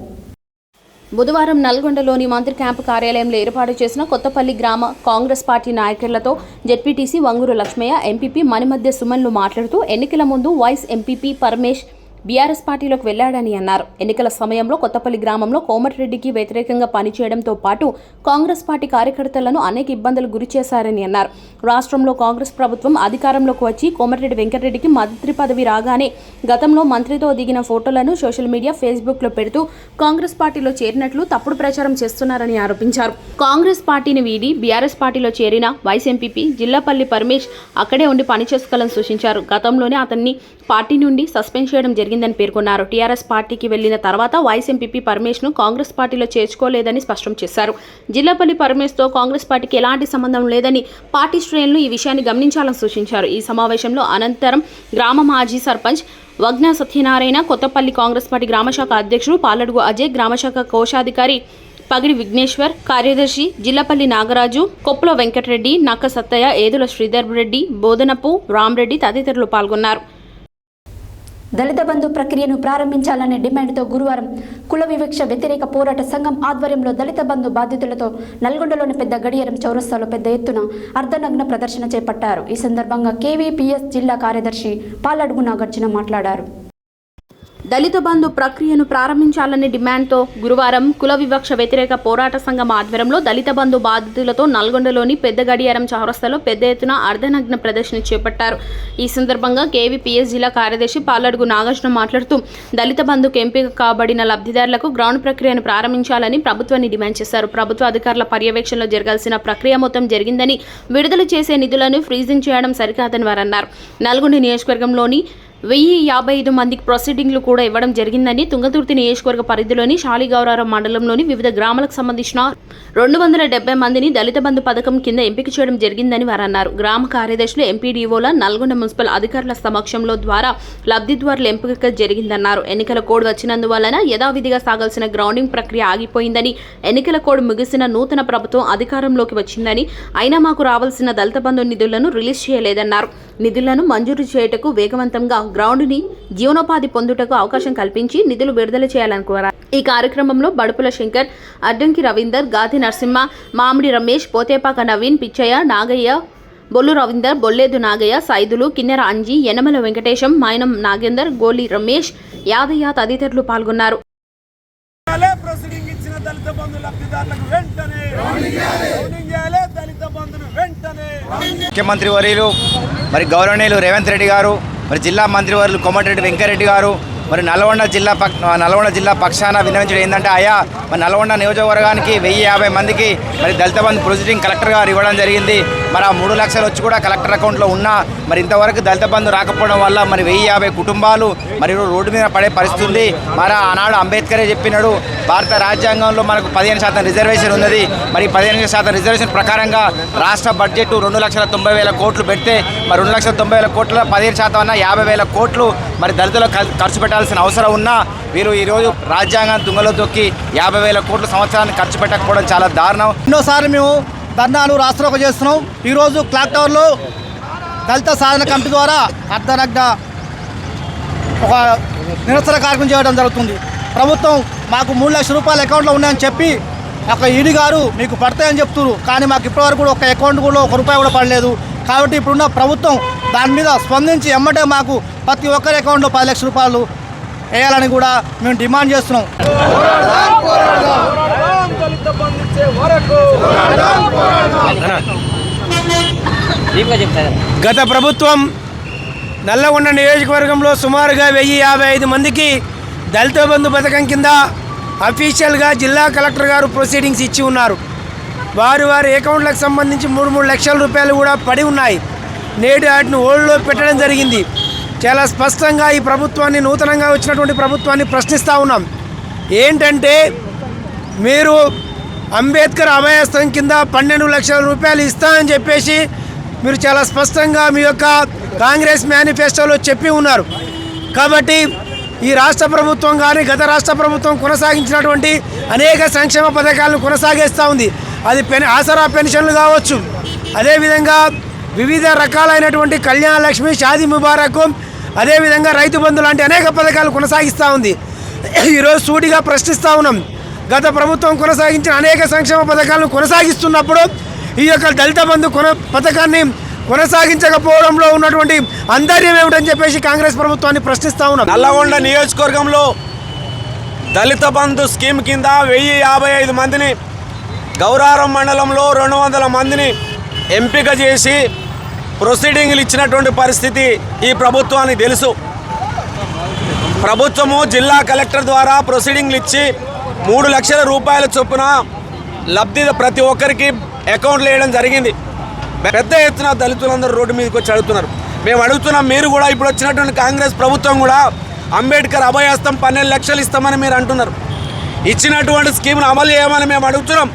బుధవారం నల్గొండలోని మంత్రి క్యాంపు కార్యాలయంలో ఏర్పాటు చేసిన కొత్తపల్లి గ్రామ కాంగ్రెస్ పార్టీ నాయకులతో జెడ్పీటీసీ వంగూరు లక్ష్మయ్య, ఎంపీపీ మణిమద్దె సుమన్లు మాట్లాడుతూ ఎన్నికల ముందు వైస్ ఎంపీపీ పరమేష్ బీఆర్ఎస్ పార్టీలోకి వెళ్లాడని అన్నారు. ఎన్నికల సమయంలో కొత్తపల్లి గ్రామంలో కోమటిరెడ్డికి వ్యతిరేకంగా పనిచేయడంతో పాటు కాంగ్రెస్ పార్టీ కార్యకర్తలను అనేక ఇబ్బందులు గురి చేశారని అన్నారు. రాష్ట్రంలో కాంగ్రెస్ ప్రభుత్వం అధికారంలోకి వచ్చి కోమటిరెడ్డి వెంకటరెడ్డికి మంత్రి పదవి రాగానే గతంలో మంత్రితో దిగిన ఫోటోలను సోషల్ మీడియా ఫేస్బుక్లో పెడుతూ కాంగ్రెస్ పార్టీలో చేరినట్లు తప్పుడు ప్రచారం చేస్తున్నారని ఆరోపించారు. కాంగ్రెస్ పార్టీని వీడి బీఆర్ఎస్ పార్టీలో చేరిన వైస్ ఎంపీపీ జిల్లపల్లి పరమేష్ అక్కడే ఉండి పనిచేసుకోవాలని సూచించారు. గతంలోనే అతన్ని పార్టీ నుండి సస్పెండ్ చేయడం జరిగిందని పేర్కొన్నారు. టీఆర్ఎస్ పార్టీకి వెళ్లిన తర్వాత వైస్ ఎంపీపీ పరమేష్ను కాంగ్రెస్ పార్టీలో చేర్చుకోలేదని స్పష్టం చేశారు. జిల్లపల్లి పరమేష్తో కాంగ్రెస్ పార్టీకి ఎలాంటి సంబంధం లేదని పార్టీ శ్రేణులు ఈ విషయాన్ని గమనించాలని సూచించారు. ఈ సమావేశంలో అనంతరం గ్రామ మాజీ సర్పంచ్ వగ్న సత్యనారాయణ, కొత్తపల్లి కాంగ్రెస్ పార్టీ గ్రామశాఖ అధ్యక్షుడు పాలడుగు అజయ్, గ్రామశాఖ కోశాధికారి పగిడి విఘ్నేశ్వర్, కార్యదర్శి జిల్లపల్లి నాగరాజు, కొప్పుల వెంకటరెడ్డి, నక్క సత్తయ్య, ఏదుల శ్రీధర్ రెడ్డి, బోధనపు రామరెడ్డి తదితరులు పాల్గొన్నారు. దళిత బంధు ప్రక్రియను ప్రారంభించాలనే డిమాండ్తో గురువారం కుల వివక్ష వ్యతిరేక పోరాట సంఘం ఆధ్వర్యంలో దళిత బంధు బాధితులతో నల్గొండలోని పెద్ద గడియారం చౌరస్తాలో పెద్ద ఎత్తున అర్ధనగ్న ప్రదర్శన చేపట్టారు. ఈ సందర్భంగా కేవీపీఎస్ జిల్లా కార్యదర్శి పాలడుగు నాగార్జున మాట్లాడారు. దళిత బంధు ప్రక్రియను ప్రారంభించాలనే డిమాండ్తో గురువారం కుల వివక్ష వ్యతిరేక పోరాట సంఘం ఆధ్వర్యంలో దళిత బంధు బాధితులతో నల్గొండలోని పెద్ద గడియారం చౌరస్తాలో పెద్ద ఎత్తున అర్ధనగ్న ప్రదర్శన చేపట్టారు. ఈ సందర్భంగా కేవీపీఎస్ జిల్లా కార్యదర్శి పాలడుగు నాగార్జున మాట్లాడుతూ దళిత బంధుకు ఎంపిక కాబడిన లబ్ధిదారులకు గ్రౌండ్ ప్రక్రియను ప్రారంభించాలని ప్రభుత్వాన్ని డిమాండ్ చేశారు. ప్రభుత్వ అధికారుల పర్యవేక్షణలో జరగాల్సిన ప్రక్రియ మొత్తం జరిగిందని, విడుదల చేసే నిధులను ఫ్రీజింగ్ చేయడం సరికాదని వారు అన్నారు. నల్గొండ నియోజకవర్గంలోని 1055 మందికి ప్రొసీడింగ్లు కూడా ఇవ్వడం జరిగిందని, తుంగతుర్తి నియోజకవర్గ పరిధిలోని శాలిగౌరారం మండలంలోని వివిధ గ్రామాలకు సంబంధించిన 270 మందిని దళిత బంధు పథకం కింద ఎంపిక చేయడం జరిగిందని వారు అన్నారు. గ్రామ కార్యదర్శులు, ఎంపీడీఓల, నల్గొండ మున్సిపల్ అధికారుల సమక్షంలో ద్వారా లబ్ధిదారుల ఎంపిక జరిగిందన్నారు. ఎన్నికల కోడ్ వచ్చినందువలన యథావిధిగా సాగాల్సిన గ్రౌండింగ్ ప్రక్రియ ఆగిపోయిందని, ఎన్నికల కోడ్ ముగిసిన నూతన ప్రభుత్వం అధికారంలోకి వచ్చిందని, అయినా మాకు రావాల్సిన దళిత బంధు నిధులను రిలీజ్ చేయలేదన్నారు. నిధులను మంజూరు చేయుటకు వేగవంతంగా గ్రౌండ్ని జీవనోపాధి పొందుటకు అవకాశం కల్పించి నిధులు విడుదల చేయాలని కోరారు. ఈ కార్యక్రమంలో బడుపుల శంకర్, అడ్డంకి రవీందర్, గాది నరసింహ, మామిడి రమేష్, పోతేపాక నవీన్, పిచ్చయ్య, నాగయ్య, బొల్లు రవీందర్, బొల్లేదు నాగయ్య, సైదులు, కిన్నెర అంజీ, యనమల వెంకటేశం, మైనం నాగేందర్, గోలి రమేష్, యాదయ్య తదితరులు పాల్గొన్నారు. ముఖ్యమంత్రి వర్యులు మరి గౌరవనీయులు రేవంత్ రెడ్డి గారు, మరి జిల్లా మంత్రివర్యులు కోమటిరెడ్డి వెంకటరెడ్డి గారు మరి నల్గొండ జిల్లా పక్షాన విన్నవించడం ఏంటంటే, ఆయా మరి నల్గొండ నియోజకవర్గానికి 1050 మందికి మరి దళిత బంధు ప్రొసీడింగ్ కలెక్టర్ గారు ఇవ్వడం జరిగింది. మరి ఆ 3 లక్షలు వచ్చి కూడా కలెక్టర్ అకౌంట్లో ఉన్నా మరి ఇంతవరకు దళిత బంధు రాకపోవడం వల్ల మరి 1050 కుటుంబాలు మరి రోడ్డు మీద పడే పరిస్థితి ఉంది. మరి ఆనాడు అంబేద్కరే చెప్పినాడు, భారత రాజ్యాంగంలో మనకు 15% రిజర్వేషన్ ఉన్నది. మరి 15% రిజర్వేషన్ ప్రకారంగా రాష్ట్ర బడ్జెట్ 2,90,000 కోట్లు పెడితే మరి 2,90,000 కోట్ల 15% అన్న 50,000 కోట్లు మరి దళితులకు ఖర్చు పెట్టాల్సిన అవసరం ఉన్నా వీరు ఈరోజు రాజ్యాంగాన్ని తుంగలో తొక్కి 50,000 కోట్ల సంవత్సరాన్ని ఖర్చు పెట్టకపోవడం చాలా దారుణం. ఎన్నోసార్లు మేము ధర్నాలు రాష్ట్రంలో చేస్తున్నాం. ఈరోజు క్లాక్ టవర్లో దళిత సాధన కమిటీ ద్వారా అర్ధనగ్న ఒక నిరసన కార్యక్రమం చేయడం జరుగుతుంది. ప్రభుత్వం మాకు 3 లక్షల రూపాయలు అకౌంట్లో ఉన్నాయని చెప్పి ఒక ఈడీ గారు మీకు పడతాయని చెప్తున్నారు, కానీ మాకు ఇప్పటివరకు కూడా ఒక అకౌంట్ కూడా 1 రూపాయి కూడా పడలేదు. కాబట్టి ఇప్పుడున్న ప్రభుత్వం దాని మీద స్పందించి ఎమ్మటే మాకు ప్రతి ఒక్కరి అకౌంట్లో 10 లక్షల రూపాయలు వేయాలని కూడా మేము డిమాండ్ చేస్తున్నాం. గత ప్రభుత్వం నల్లగొండ నియోజకవర్గంలో సుమారుగా 1055 మందికి దళిత బంధు పథకం కింద అఫీషియల్గా జిల్లా కలెక్టర్ గారు ప్రొసీడింగ్స్ ఇచ్చి ఉన్నారు. వారి అకౌంట్లకు సంబంధించి 3 లక్షల రూపాయలు కూడా పడి ఉన్నాయి. నేడు వాటిని హోల్డ్లో పెట్టడం జరిగింది. చాలా స్పష్టంగా ఈ ప్రభుత్వాన్ని, నూతనంగా వచ్చినటువంటి ప్రభుత్వాన్ని ప్రశ్నిస్తూ ఉన్నాం. ఏంటంటే మీరు అంబేద్కర్ అభయస్థం కింద 12 లక్షల రూపాయలు ఇస్తామని చెప్పేసి మీరు చాలా స్పష్టంగా మీ యొక్క కాంగ్రెస్ మేనిఫెస్టోలో చెప్పి ఉన్నారు. కాబట్టి ఈ రాష్ట్ర ప్రభుత్వం కానీ గత రాష్ట్ర ప్రభుత్వం కొనసాగించినటువంటి అనేక సంక్షేమ పథకాలను కొనసాగిస్తూ ఉంది. అది ఆసరా పెన్షన్లు కావచ్చు, అదేవిధంగా వివిధ రకాలైనటువంటి కళ్యాణ లక్ష్మి, షాదీ ముబారక్, అదేవిధంగా రైతు బంధు లాంటి అనేక పథకాలు కొనసాగిస్తూ ఉంది. ఈరోజు సూటిగా ప్రశ్నిస్తూ ఉన్నాం. గత ప్రభుత్వం కొనసాగించిన అనేక సంక్షేమ పథకాలను కొనసాగిస్తున్నప్పుడు ఈ యొక్క దళిత బంధు పథకాన్ని కొనసాగించకపోవడంలో ఉన్నటువంటి అంతర్యం ఏమిటని చెప్పేసి కాంగ్రెస్ ప్రభుత్వాన్ని ప్రశ్నిస్తూ ఉన్నాం. నల్లగొండ నియోజకవర్గంలో దళిత బంధు స్కీమ్ కింద 1055 మందిని, గౌరారం మండలంలో 200 మందిని ఎంపిక చేసి ప్రొసీడింగ్లు ఇచ్చినటువంటి పరిస్థితి ఈ ప్రభుత్వానికి తెలుసు. ప్రభుత్వము జిల్లా కలెక్టర్ ద్వారా ప్రొసీడింగ్లు ఇచ్చి 3 లక్షల రూపాయల చొప్పున ప్రతి ఒక్కరికి అకౌంట్లు వేయడం జరిగింది. పెద్ద ఎత్తున దళితులందరూ రోడ్డు మీదకి వచ్చి అడుగుతున్నారు. మేము అడుగుతున్నాం, మీరు కూడా ఇప్పుడు వచ్చినటువంటి కాంగ్రెస్ ప్రభుత్వం కూడా అంబేద్కర్ అభయహస్తం 12 లక్షలు ఇస్తామని మీరు అంటున్నారు. ఇచ్చినటువంటి స్కీమ్ను అమలు చేయమని మేము అడుగుతున్నాం.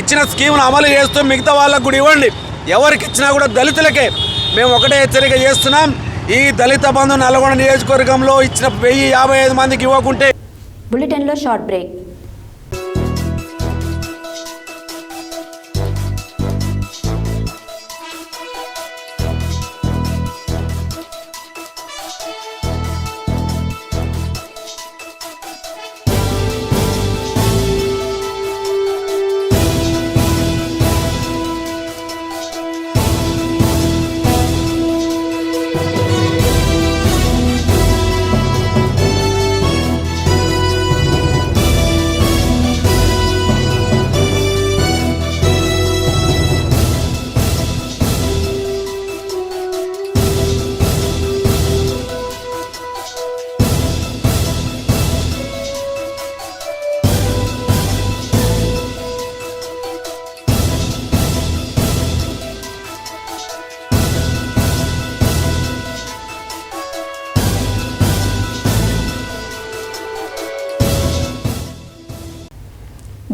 ఇచ్చిన స్కీమ్ను అమలు చేస్తూ మిగతా వాళ్ళకు కూడా ఇవ్వండి. ఎవరికి ఇచ్చినా కూడా దళితులకే. మేము ఒకటే హెచ్చరిక చేస్తున్నాం, ఈ దళిత బంధు నల్లగొండ నియోజకవర్గంలో ఇచ్చిన 1055 మందికి ఇవ్వకుంటే. బులెటిన్లో short break.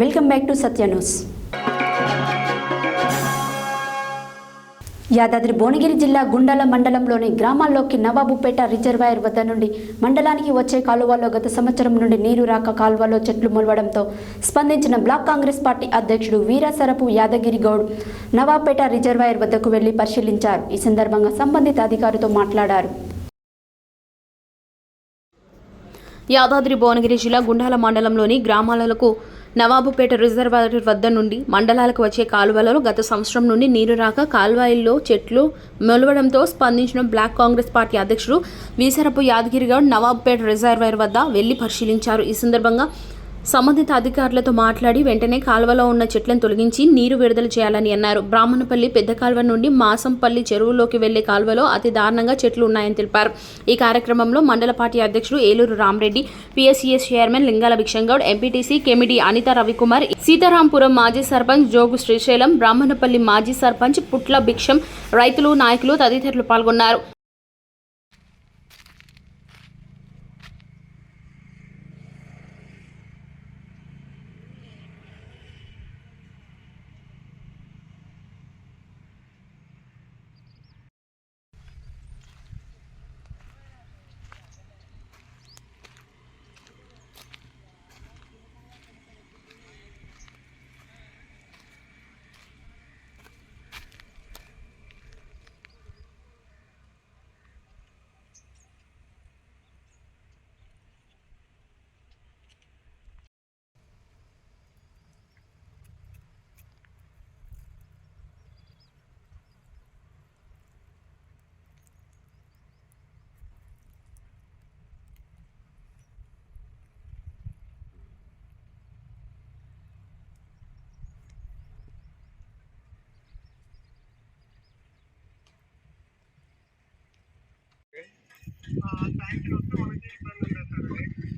Welcome back to Satya news. Yadadri Bhuvanagiri జిల్లా గుండాల మండలంలోని గ్రామాల్లోకి నవాబుపేట రిజర్వాయర్ వద్ద నుండి మండలానికి వచ్చే కాలువలో గత సంవత్సరం నుండి నీరు రాక కాలువలో చెట్లు మొలవడంతో స్పందించిన బ్లాక్ కాంగ్రెస్ పార్టీ అధ్యక్షుడు వీరసరపు యాదగిరి గౌడ్ నవాబుపేట రిజర్వాయర్ వద్దకు వెళ్లి పరిశీలించారు. ఈ సందర్భంగా సంబంధిత అధికారితో మాట్లాడారు. యాదాద్రి భువనగిరి జిల్లా గుండాల మండలంలోని గ్రామాలకు నవాబుపేట రిజర్వాయర్ వద్ద నుండి మండలాలకు వచ్చే కాలువలలో గత సంవత్సరం నుండి నీరు రాక కాల్వాయిల్లో చెట్లు మొలవడంతో స్పందించిన బ్లాక్ కాంగ్రెస్ పార్టీ అధ్యక్షుడు వీసరపు యాదగిరి గౌడ్ నవాబుపేట రిజర్వాయర్ వద్ద వెళ్లి పరిశీలించారు. ఈ సందర్భంగా సంబంధిత అధికారులతో మాట్లాడి వెంటనే కాలువలో ఉన్న చెట్లను తొలగించి నీరు విడుదల చేయాలని అన్నారు. బ్రాహ్మణపల్లి పెద్ద కాలువ నుండి మాసంపల్లి చెరువులోకి వెళ్లే కాలువలో అతి దారుణంగా చెట్లు ఉన్నాయని తెలిపారు. ఈ కార్యక్రమంలో మండల పార్టీ అధ్యక్షుడు ఏలూరు రామరెడ్డి, పిఎస్సిఎస్ చైర్మన్ లింగాల భిక్షంగౌడ్, ఎంపీటీసీ కెమిడి అనిత రవికుమార్, సీతారాంపురం మాజీ సర్పంచ్ జోగు శ్రీశైలం, బ్రాహ్మణపల్లి మాజీ సర్పంచ్ పుట్ల భిక్షం, రైతులు, నాయకులు తదితరులు పాల్గొన్నారు.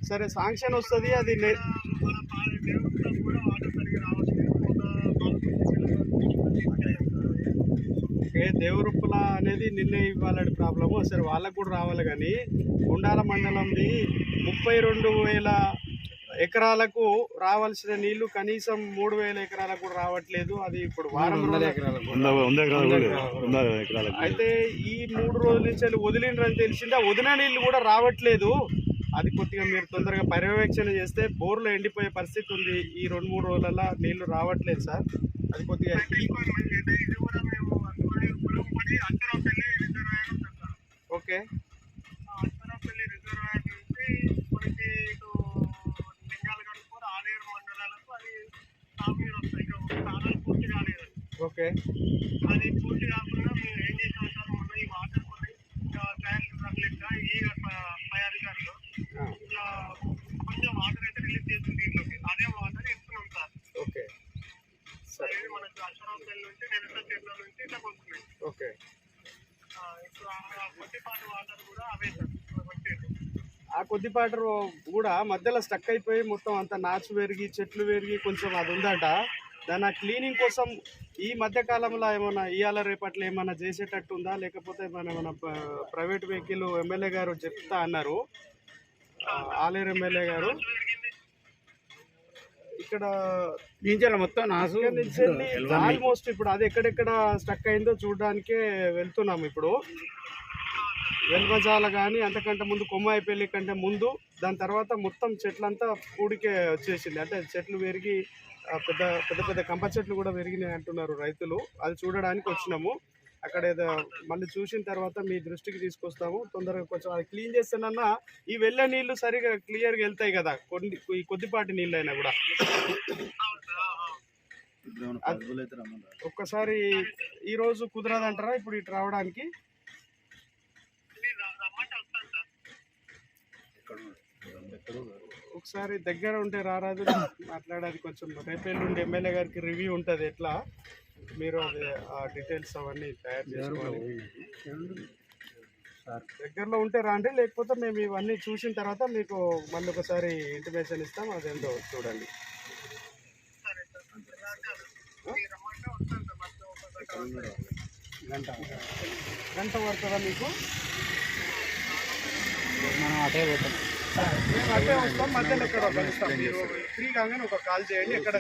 సరే శాంక్షన్ వస్తుంది, అది దేవరుప్పల అనేది నిన్నే ఇవ్వాలని ప్రాబ్లము. సరే వాళ్ళకు కూడా రావాలి, కానీ గుండాల మండలంది 32,000 ఎకరాలకు రావాల్సిన నీళ్లు కనీసం 3,000 ఎకరాలకు కూడా రావట్లేదు. అది ఇప్పుడు వారం అయితే ఈ 3 రోజుల నుంచి వదిలినని తెలిసింది. ఆ వదిలిన నీళ్ళు కూడా రావట్లేదు. అది కొద్దిగా మీరు తొందరగా పర్యవేక్షణ చేస్తే బోర్లు ఎండిపోయే పరిస్థితి ఉంది. ఈ 2-3 రోజులలో నీళ్లు రావట్లేదు సార్. అది కొద్దిగా ఓకే. ఓకే, అది పూర్తి కాకుండా మేము ఏం చేసాం సార్, మొన్న ఈ వాటర్ కొన్ని ట్యాంక్ రగలేక ఈ పై అధికారులు ఇట్లా కొంచెం వాటర్ అయితే రిలీజ్ చేస్తుంది దీంట్లోకి. అదే వాటర్ ఇస్తున్నాం సార్. ఓకే, సరే మనకు అశ్వరావుపల్లి నుంచి నెలసరి చెట్ల నుంచి ఇట్లా వస్తున్నాయి. ఓకే, ఇప్పుడు ఆ కొద్దిపాటి వాటర్ కూడా అవే సార్ వచ్చేది. ఆ కొద్దిపాటి కూడా మధ్యలో స్టక్ అయిపోయి మొత్తం అంతా నాచు పెరిగి చెట్లు పెరిగి కొంచెం అది ఉందట. దాని ఆ క్లీనింగ్ కోసం ఈ మధ్యకాలంలో ఏమైనా ఇవాళ రేపట్లో ఏమైనా చేసేటట్టు ఉందా, లేకపోతే ఏమైనా ప్రైవేట్ వెహికల్ ఎమ్మెల్యే గారు చెప్తా అన్నారు, ఆలేరు ఎమ్మెల్యే గారు. ఇక్కడ మొత్తం ఆల్మోస్ట్ ఇప్పుడు అది ఎక్కడెక్కడ స్టక్ అయిందో చూడడానికే వెళ్తున్నాము. ఇప్పుడు వెల్మజాల కానీ అంతకంటే ముందు కొమ్మాయిపల్లి కంటే ముందు, దాని తర్వాత మొత్తం చెట్లంతా పూడికే వచ్చేసింది. అంటే చెట్లు పెరిగి పెద్ద పెద్ద పెద్ద కంప చెట్లు కూడా పెరిగినాయి అంటున్నారు రైతులు. అది చూడడానికి వచ్చినాము. అక్కడ ఏదో మళ్ళీ చూసిన తర్వాత మీ దృష్టికి తీసుకొస్తాము. తొందరగా కొంచెం అది క్లీన్ చేస్తానన్నా ఈ వెళ్ళే నీళ్లు సరిగా క్లియర్గా వెళ్తాయి కదా, ఈ కొద్దిపాటి నీళ్ళు అయినా కూడా. ఒక్కసారి ఈరోజు కుదరదంటారా ఇప్పుడు ఇటు రావడానికి? ఒకసారి దగ్గర ఉంటే రారాదు, మాట్లాడాలి కొంచెం. రేపెల్లుండి ఎమ్మెల్యే గారికి రివ్యూ ఉంటుంది, ఎట్లా మీరు అది ఆ డీటెయిల్స్ అవన్నీ తయారు చేసుకోవాలి. దగ్గరలో ఉంటే రాండి, లేకపోతే మేము ఇవన్నీ చూసిన తర్వాత మీకు మళ్ళీ ఒకసారి ఇంటిమేషన్ ఇస్తాం. అదేంటో చూడండి. గంట పడుతుందా మీకు? మనం అటే పోతాం. మేము అటే వస్తాం, మధ్యలో ఎక్కడ కలుస్తాం. మీరు ఫ్రీ కాగానే ఒక కాల్ చేయండి. ఎక్కడ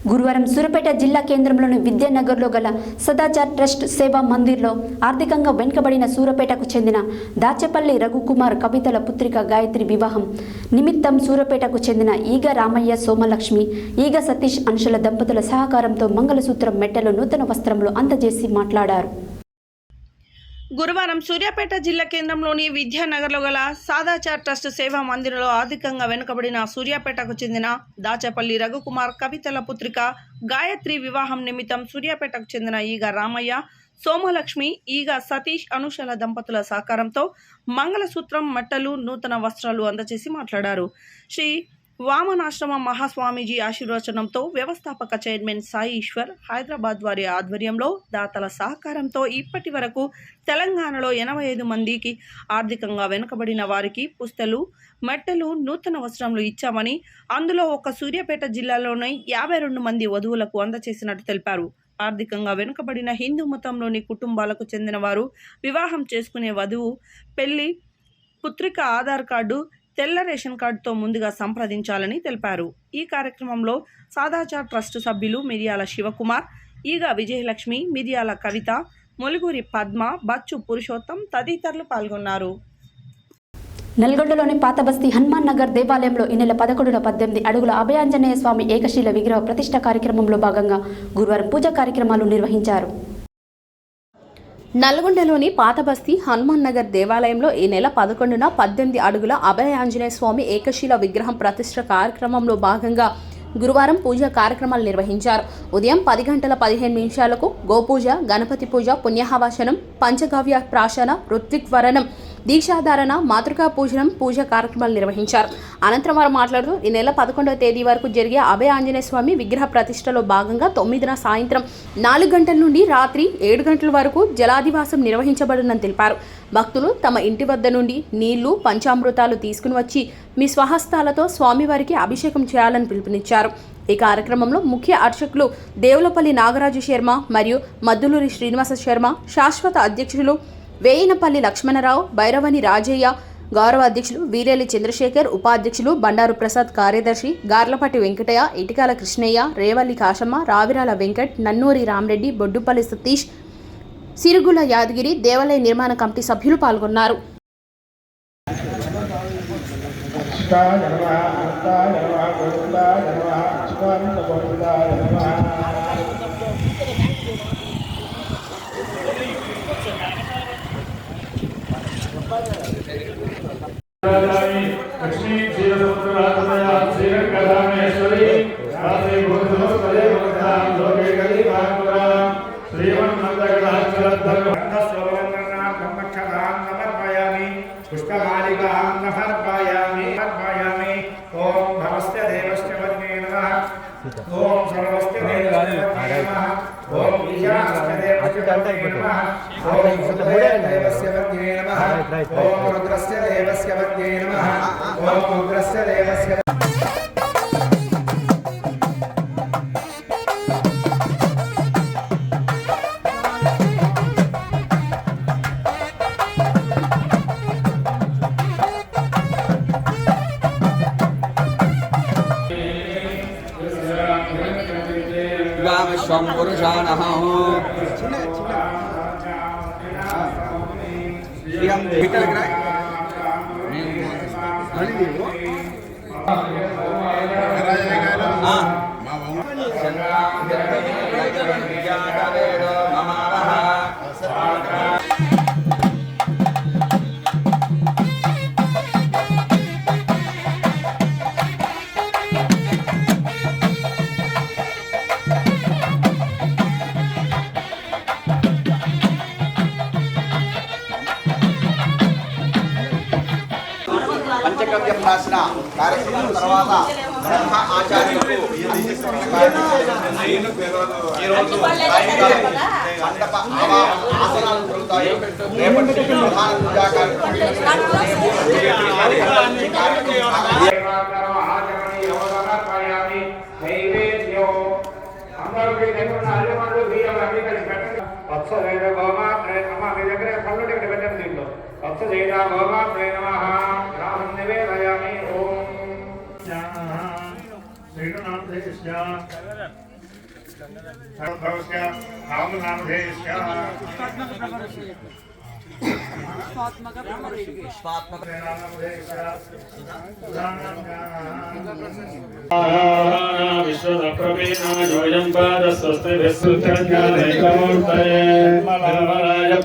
గురువారం సూర్యాపేట జిల్లా కేంద్రంలోని విద్యానగర్లో గల సదాచార్ ట్రస్ట్ సేవా మందిర్లో ఆర్థికంగా వెనుకబడిన సూర్యాపేటకు చెందిన దాచపల్లి రఘుకుమార్ కవితల పుత్రిక గాయత్రి వివాహం నిమిత్తం సూర్యాపేటకు చెందిన ఈగ రామయ్య సోమలక్ష్మి, ఈగ సతీష్ అంశుల దంపతుల సహకారంతో మంగళసూత్రం మెట్టలు నూతన వస్త్రంలో అందజేసి మాట్లాడారు. గురువారం సూర్యాపేట జిల్లా కేంద్రంలోని విద్యానగర్లో గల సాదాచార్ ట్రస్ట్ సేవా మందిరంలో ఆర్థికంగా వెనుకబడిన సూర్యాపేటకు చెందిన దాచపల్లి రఘుకుమార్ కవితల పుత్రిక గాయత్రి వివాహం నిమిత్తం సూర్యాపేటకు చెందిన ఈగ రామయ్య సోమలక్ష్మి, ఈగ సతీష్ అనుషల దంపతుల సహకారంతో మంగళసూత్రం మెట్టలు నూతన వస్త్రాలు అందజేసి మాట్లాడారు. శ్రీ వామనాశ్రమ మహాస్వామీజీ ఆశీర్వచనంతో వ్యవస్థాపక చైర్మన్ సాయి ఈశ్వర్ హైదరాబాద్ వారి ఆధ్వర్యంలో దాతల సహకారంతో ఇప్పటి వరకు తెలంగాణలో 85 మందికి ఆర్థికంగా వెనుకబడిన వారికి పుస్తలు, మెట్టలు, నూతన వస్త్రములు ఇచ్చామని, అందులో ఒక సూర్యాపేట జిల్లాలోని 52 మంది వధువులకు అందజేసినట్టు తెలిపారు. ఆర్థికంగా వెనుకబడిన హిందూ మతంలోని కుటుంబాలకు చెందిన వారు వివాహం చేసుకునే వధువు పెళ్లి పుత్రిక ఆధార్ కార్డు, తెల్ల రేషన్ కార్డుతో ముందుగా సంప్రదించాలని తెలిపారు. ఈ కార్యక్రమంలో సాదాచార్ ట్రస్ట్ సభ్యులు మిరియాల శివకుమార్, ఈగ విజయలక్ష్మి, మిరియాల కవిత, మొలుగురి పద్మ, బచ్చు పురుషోత్తం తదితరులు పాల్గొన్నారు. నల్గొండలోని పాతబస్తీ హనుమాన్ నగర్ దేవాలయంలో ఈ నెల 11న 18 అడుగుల అభయాంజనేయ స్వామి ఏకశీల విగ్రహ ప్రతిష్ఠ కార్యక్రమంలో భాగంగా గురువారం పూజా కార్యక్రమాలు నిర్వహించారు. నల్గొండలోని పాతబస్తీ హనుమాన్ నగర్ దేవాలయంలో ఈ నెల 11న 18 అడుగుల అభయ ఆంజనేయ స్వామి ఏకశీల విగ్రహం ప్రతిష్ఠ కార్యక్రమంలో భాగంగా గురువారం పూజా కార్యక్రమాలు నిర్వహించారు. ఉదయం 10 గంటల 15 నిమిషాలకు గోపూజ, గణపతి పూజ, పుణ్యహవాచనం, పంచగవ్య ప్రాశన, ఋత్విక్ వరణం, దీక్షాధారణ, మాతృకా పూజ కార్యక్రమాలు నిర్వహించారు. అనంతరం వారు మాట్లాడుతూ ఈ నెల 11వ తేదీ వరకు జరిగే అభయ ఆంజనేయ స్వామి విగ్రహ ప్రతిష్టలో భాగంగా 9న సాయంత్రం 4 గంటల నుండి రాత్రి 7 గంటల వరకు జలాదివాసం నిర్వహించబడునని తెలిపారు. భక్తులు తమ ఇంటి వద్ద నుండి నీళ్లు, పంచామృతాలు తీసుకుని వచ్చి మీ స్వహస్తాలతో స్వామివారికి అభిషేకం చేయాలని పిలుపునిచ్చారు. ఈ కార్యక్రమంలో ముఖ్య అర్చకులు దేవులపల్లి నాగరాజు శర్మ మరియు మద్దులూరి శ్రీనివాస శర్మ, శాశ్వత అధ్యక్షులు వేయినపల్లి లక్ష్మణరావు, భైరవని రాజయ్య, గౌరవ అధ్యక్షులు వీరేలి చంద్రశేఖర్, ఉపాధ్యక్షులు బండారు ప్రసాద్, కార్యదర్శి గార్లపాటి వెంకటయ్య, ఇటికాల కృష్ణయ్య, రేవల్లి కాశమ్మ, రావిరాల వెంకట్, నన్నూరి రామరెడ్డి, బొడ్డుపల్లి సతీష్, సిరుగుల యాదగిరి, దేవాలయ నిర్మాణ కమిటీ సభ్యులు పాల్గొన్నారు. పంచగవ్య ప్రాసన కార్యక్రమం తర్వాత బ్రహ్మ ఆచార్యులకు ఈరోజు మండప ఆసనాలు జరుగుతాయి. రేపటి ప్రధాన పూజా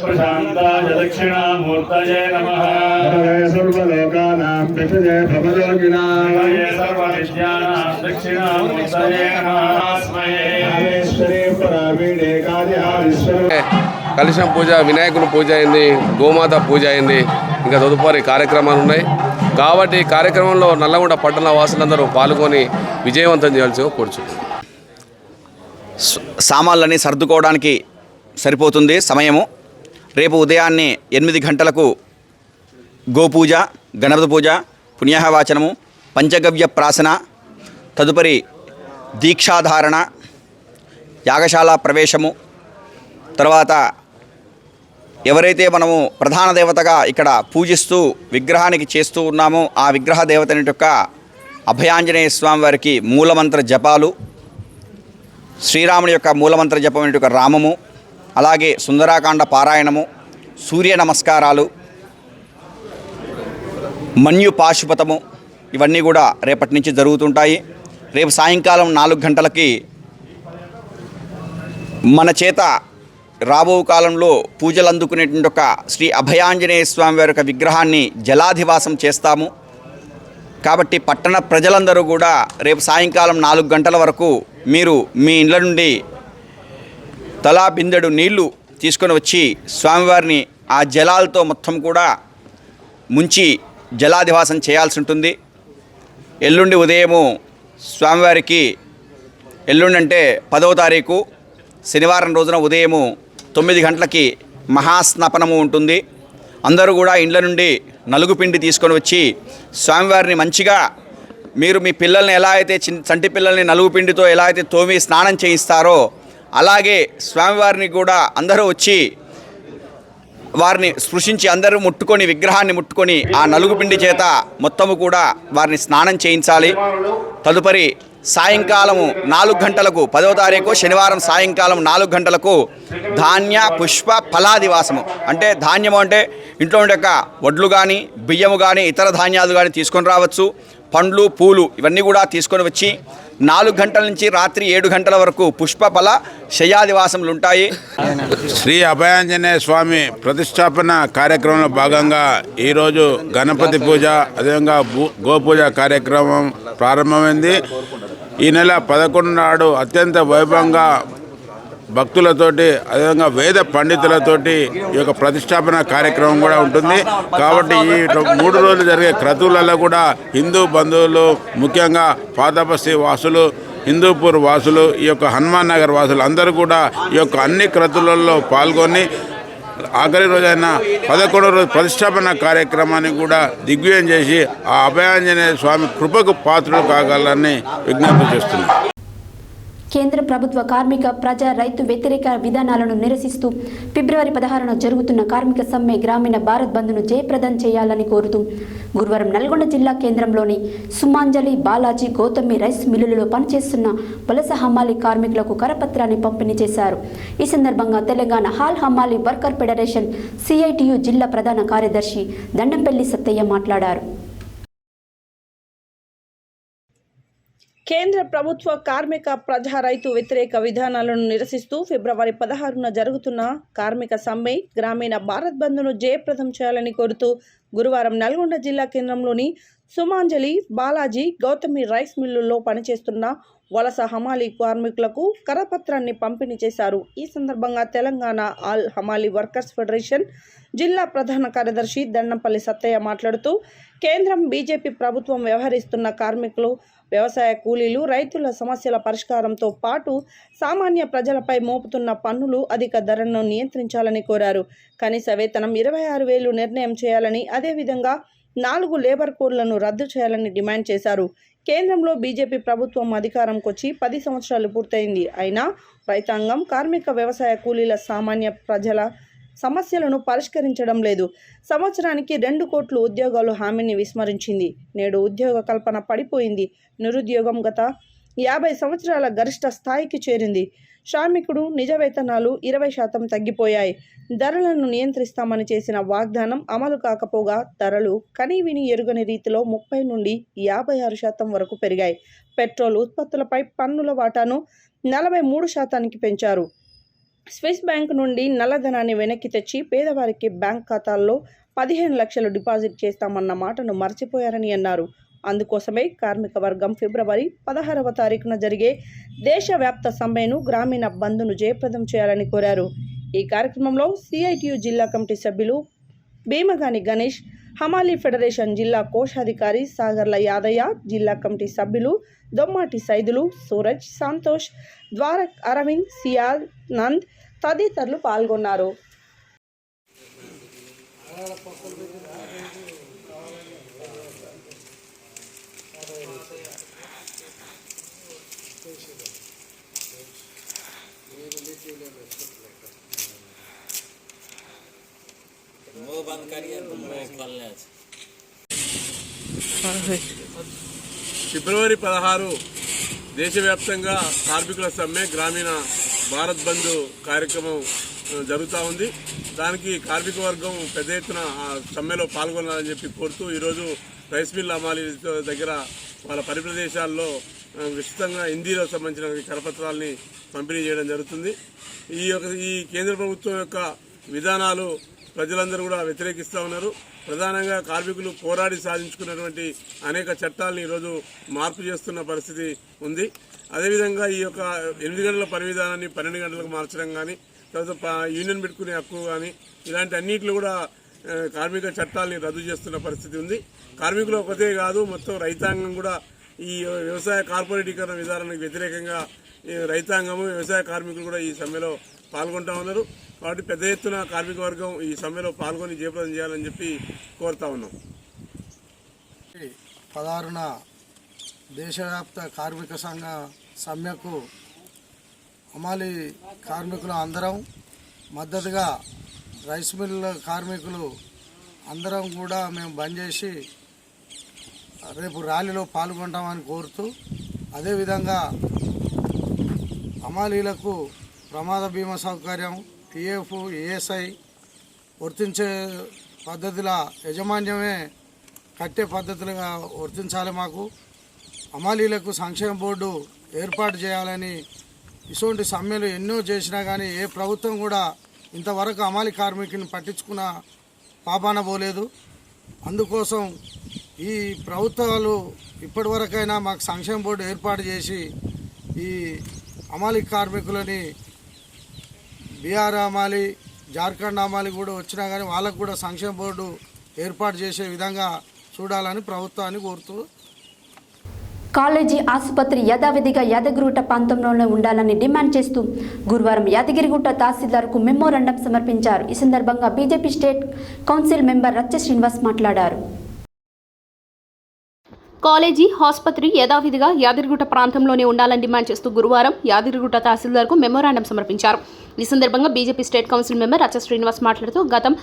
ప్రశాంతాయ దక్షిణామూర్తయే నమః. సర్వలోకానాం విషజే భవయోగినాం సర్వవిద్యానాం దక్షిణామూర్తయే కలశం పూజ, వినాయకుని పూజ అయింది, గోమాత పూజ అయింది, ఇంకా తదుపరి కార్యక్రమాలు ఉన్నాయి. కాబట్టి ఈ కార్యక్రమంలో నల్లగొండ పట్టణ వాసులందరూ పాల్గొని విజయవంతం చేయాల్సి కూర్చుంది. సామాన్లని సర్దుకోవడానికి సరిపోతుంది సమయము. రేపు ఉదయాన్నే 8 గంటలకు గోపూజ, గణపతి పూజ, పుణ్యాహవాచనము, పంచగవ్య ప్రాసన, తదుపరి దీక్షాధారణ, యాగశాల ప్రవేశము, తర్వాత ఎవరైతే మనము ప్రధాన దేవతగా ఇక్కడ పూజిస్తూ విగ్రహానికి చేస్తూ ఉన్నామో ఆ విగ్రహ దేవతని యొక్క అభయాంజనేయ స్వామి వారికి మూలమంత్ర జపాలు, శ్రీరాముని యొక్క మూలమంత్ర జపం యొక్క రామము, అలాగే సుందరాకాండ పారాయణము, సూర్య నమస్కారాలు, మన్యు పాశుపతము, ఇవన్నీ కూడా రేపటి నుంచి జరుగుతుంటాయి. రేపు సాయంకాలం 4 గంటలకి మన చేత రాబో కాలంలో పూజలు అందుకునేటువంటి ఒక శ్రీ అభయాంజనేయ స్వామి వారి యొక్క విగ్రహాన్ని జలాధివాసం చేస్తాము. కాబట్టి పట్టణ ప్రజలందరూ కూడా రేపు సాయంకాలం 4 గంటల వరకు మీరు మీ ఇళ్ళ నుండి తలా బిందెడు నీళ్లు తీసుకొని వచ్చి స్వామివారిని ఆ జలాలతో మొత్తం కూడా ముంచి జలాదివాసం చేయాల్సి ఉంటుంది. ఎల్లుండి ఉదయము స్వామివారికి ఎల్లుండి అంటే 10వ తారీఖు శనివారం రోజున ఉదయము 9 గంటలకి మహాస్నాపనము ఉంటుంది. అందరూ కూడా ఇండ్ల నుండి నలుగుపిండి తీసుకొని వచ్చి స్వామివారిని మంచిగా మీరు మీ పిల్లల్ని ఎలా అయితే చంటి పిల్లల్ని నలుగుపిండితో ఎలా అయితే తోమి స్నానం చేయిస్తారో అలాగే స్వామివారిని కూడా అందరూ వచ్చి వారిని స్పృశించి అందరూ ముట్టుకొని విగ్రహాన్ని ముట్టుకొని ఆ నలుగుపిండి చేత మొత్తము కూడా వారిని స్నానం చేయించాలి. తదుపరి సాయంకాలము 4 గంటలకు 10వ తారీఖు శనివారం సాయంకాలం 4 గంటలకు ధాన్య పుష్ప ఫలాదివాసము అంటే ధాన్యము అంటే ఇంట్లో ఉండే వడ్లు కానీ బియ్యము కానీ ఇతర ధాన్యాలు కానీ తీసుకొని రావచ్చు. పండ్లు పూలు ఇవన్నీ కూడా తీసుకొని వచ్చి 4 గంటల నుంచి రాత్రి 7 గంటల వరకు పుష్ప ఫల శయ్యాదివాసములు ఉంటాయి. శ్రీ అభయాంజనేయ స్వామి ప్రతిష్టాపన కార్యక్రమంలో భాగంగా ఈరోజు గణపతి పూజ అదేవిధంగా గోపూజ కార్యక్రమం ప్రారంభమైంది. ఈ నెల 11 నాడు అత్యంత వైభవంగా భక్తులతోటి అదేవిధంగా వేద పండితులతోటి ఈ యొక్క ప్రతిష్టాపన కార్యక్రమం కూడా ఉంటుంది. కాబట్టి ఈ 3 రోజులు జరిగే క్రతువులలో కూడా హిందూ బంధువులు ముఖ్యంగా పాతబస్తీ వాసులు హిందూపూర్ వాసులు ఈ యొక్క హనుమాన్ నగర్ వాసులు అందరూ కూడా ఈ యొక్క అన్ని క్రతువులలో పాల్గొని ఆఖరి రోజైన 11వ రోజు ప్రతిష్టాపన కార్యక్రమాన్ని కూడా దిగ్విజయం చేసి ఆ అభయాంజనేయ స్వామి కృపకు పాత్రలు కాగలని విజ్ఞప్తి చేస్తున్నారు. కేంద్ర ప్రభుత్వ కార్మిక ప్రజా రైతు వ్యతిరేక విధానాలను నిరసిస్తూ ఫిబ్రవరి 16న జరుగుతున్న కార్మిక సమ్మె గ్రామీణ భారత్ బంద్ను జయప్రదం చేయాలని కోరుతూ గురువారం నల్గొండ జిల్లా కేంద్రంలోని సుమాంజలి బాలాజీ గౌతమి రైస్ మిల్లులలో పనిచేస్తున్న వలస హమాలీ కార్మికులకు కరపత్రాన్ని పంపిణీ చేశారు. ఈ సందర్భంగా తెలంగాణ హాల్ హమాలీ వర్కర్ ఫెడరేషన్ సిఐటియు జిల్లా ప్రధాన కార్యదర్శి దండంపల్లి సత్తయ్య మాట్లాడారు. కేంద్ర ప్రభుత్వ కార్మిక ప్రజా రైతు వ్యతిరేక విధానాలను నిరసిస్తూ ఫిబ్రవరి 16న జరుగుతున్న కార్మిక సమ్మె గ్రామీణ భారత్ బంద్ను జయప్రదం చేయాలని కోరుతూ గురువారం నల్గొండ జిల్లా కేంద్రంలోని సుమాంజలి బాలాజీ గౌతమి రైస్ మిల్లుల్లో పనిచేస్తున్న వలస హమాలీ కార్మికులకు కరపత్రాన్ని పంపిణీ చేశారు. ఈ సందర్భంగా తెలంగాణ ఆల్ హమాలీ వర్కర్స్ ఫెడరేషన్ జిల్లా ప్రధాన కార్యదర్శి దండంపల్లి సత్తయ్య మాట్లాడుతూ కేంద్రం బీజేపీ ప్రభుత్వం వ్యవహరిస్తున్న కార్మికులు వ్యవసాయ కూలీలు రైతుల సమస్యల పరిష్కారంతో పాటు సామాన్య ప్రజలపై మోపుతున్న పన్నులు అధిక ధరలను నియంత్రించాలని కోరారు. కనీస వేతనం 26,000 నిర్ణయం చేయాలని అదేవిధంగా 4 లేబర్ కోడ్లను రద్దు చేయాలని డిమాండ్ చేశారు. కేంద్రంలో బీజేపీ ప్రభుత్వం అధికారంకి వచ్చి 10 సంవత్సరాలు పూర్తయింది. అయినా రైతాంగం కార్మిక వ్యవసాయ కూలీల సామాన్య ప్రజల సమస్యలను పరిష్కరించడం లేదు. సంవత్సరానికి 2 కోట్ల ఉద్యోగాలు హామీని విస్మరించింది. నేడు ఉద్యోగ కల్పన పడిపోయింది. నిరుద్యోగం గత 50 సంవత్సరాల గరిష్ట స్థాయికి చేరింది. శ్రామికుడు నిజ వేతనాలు 20% తగ్గిపోయాయి. ధరలను నియంత్రిస్తామని చేసిన వాగ్దానం అమలు కాకపోగా ధరలు కనీవిని ఎరుగని రీతిలో 30 నుండి 56% వరకు పెరిగాయి. పెట్రోల్ ఉత్పత్తులపై పన్నుల వాటాను 43%కి పెంచారు. స్విస్ బ్యాంక్ నుండి నల్లధనాన్ని వెనక్కి తెచ్చి పేదవారికి బ్యాంక్ ఖాతాల్లో 15 లక్షలు డిపాజిట్ చేస్తామన్న మాటను మర్చిపోయారని అన్నారు. అందుకోసమే కార్మిక వర్గం ఫిబ్రవరి 16వ తారీఖున జరిగే దేశవ్యాప్త సమ్మెను గ్రామీణ బంద్ను జయప్రదం చేయాలని కోరారు. ఈ కార్యక్రమంలో సిఐటియు జిల్లా కమిటీ సభ్యులు భీమగాని గణేష్, హమాలీ ఫెడరేషన్ జిల్లా కోశాధికారి సాగర్ల యాదయ్య, జిల్లా కమిటీ సభ్యులు దొమ్మాటి సైదులు, సూరజ్, సంతోష్, ద్వారక్ అరవింద్, సియాల్, నంద్ తదితరులు పాల్గొన్నారు. ఫిబ్రవరి 16 దేశవ్యాప్తంగా కార్మికుల సమ్మె గ్రామీణ భారత్ బంద్ కార్యక్రమం జరుగుతూ ఉంది. దానికి కార్మిక వర్గం పెద్ద ఎత్తున ఆ సమ్మెలో పాల్గొనాలని చెప్పి కోరుతూ ఈరోజు రైస్ మిల్ అమాలీ దగ్గర వాళ్ళ పరిప్రదేశాల్లో విస్తృతంగా హిందీలో సంబంధించిన కరపత్రాలని పంపిణీ చేయడం జరుగుతుంది. ఈ కేంద్ర ప్రభుత్వం యొక్క విధానాలు ప్రజలందరూ కూడా వ్యతిరేకిస్తూ ఉన్నారు. ప్రధానంగా కార్మికులు పోరాడి సాధించుకున్నటువంటి అనేక చట్టాలను ఈరోజు మార్పు చేస్తున్న పరిస్థితి ఉంది. అదేవిధంగా ఈ యొక్క 8 గంటల పని విధానాన్ని 12 గంటలకు మార్చడం కానీ, తర్వాత యూనియన్ పెట్టుకునే హక్కు కానీ, ఇలాంటి అన్నింటిలో కూడా కార్మిక చట్టాలని రద్దు చేస్తున్న పరిస్థితి ఉంది. కార్మికులు ఒకటే కాదు, మొత్తం రైతాంగం కూడా ఈ వ్యవసాయ కార్పొరేటీకరణ విధానానికి వ్యతిరేకంగా రైతాంగము, వ్యవసాయ కార్మికులు కూడా ఈ సమ్మెలో పాల్గొంటూ ఉన్నారు. కాబట్టి పెద్ద ఎత్తున కార్మిక వర్గం ఈ సమ్మెలో పాల్గొని జయప్రదం చేయాలని చెప్పి కోరుతా ఉన్నాం. 16న దేశవ్యాప్త కార్మిక సంఘ సమ్మెకు అమాలి కార్మికులు అందరం మద్దతుగా రైస్ మిల్ కార్మికులు అందరం కూడా మేము బంద్ చేసి రేపు ర్యాలీలో పాల్గొంటామని కోరుతూ, అదేవిధంగా అమాలీలకు ప్రమాద బీమా సౌకర్యం, టీఎఫ్, ఈఎస్ఐ వర్తించే పద్ధతుల యాజమాన్యమే కట్టే పద్ధతులుగా వర్తించాలి. మాకు అమాలీలకు సంక్షేమ బోర్డు ఏర్పాటు చేయాలని ఇటువంటి సమ్మెలు ఎన్నో చేసినా కానీ ఏ ప్రభుత్వం కూడా ఇంతవరకు అమాలి కార్మికుని పట్టించుకున్న పాపాన పోలేదు. అందుకోసం ఈ ప్రభుత్వాలు ఇప్పటివరకైనా మాకు సంక్షేమ బోర్డు ఏర్పాటు చేసి ఈ అమాలి కార్మికులని బీహార్ అమాలి, జార్ఖండ్ అమాలి కూడా వచ్చినా కానీ వాళ్ళకు కూడా సంక్షేమ బోర్డు ఏర్పాటు చేసే విధంగా చూడాలని ప్రభుత్వాన్ని కోరుతూ, కాలేజీ ఆసుపత్రి యథావిధిగా యాదగిరిగుట్ట ప్రాంతంలోనే ఉండాలని డిమాండ్ చేస్తూ గురువారం యాదగిరిగుట్ట తహసీల్దార్కు మెమోరాండం సమర్పించారు. ఈ సందర్భంగా బీజేపీ స్టేట్ కౌన్సిల్ మెంబర్ రచ్చ శ్రీనివాస్ మాట్లాడారు. కాలేజీ ఆసుపత్రి యథావిధిగా యాదగిరిగుట్ట ప్రాంతంలోనే ఉండాలని డిమాండ్ చేస్తూ గురువారం యాదగిరిగుట్ట తహసీల్దార్కు మెమోరాండం సమర్పించారు. ఈ సందర్భంగా బీజేపీ స్టేట్ కౌన్సిల్ మెంబర్ రచ్చ శ్రీనివాస్ మాట్లాడుతూ గతం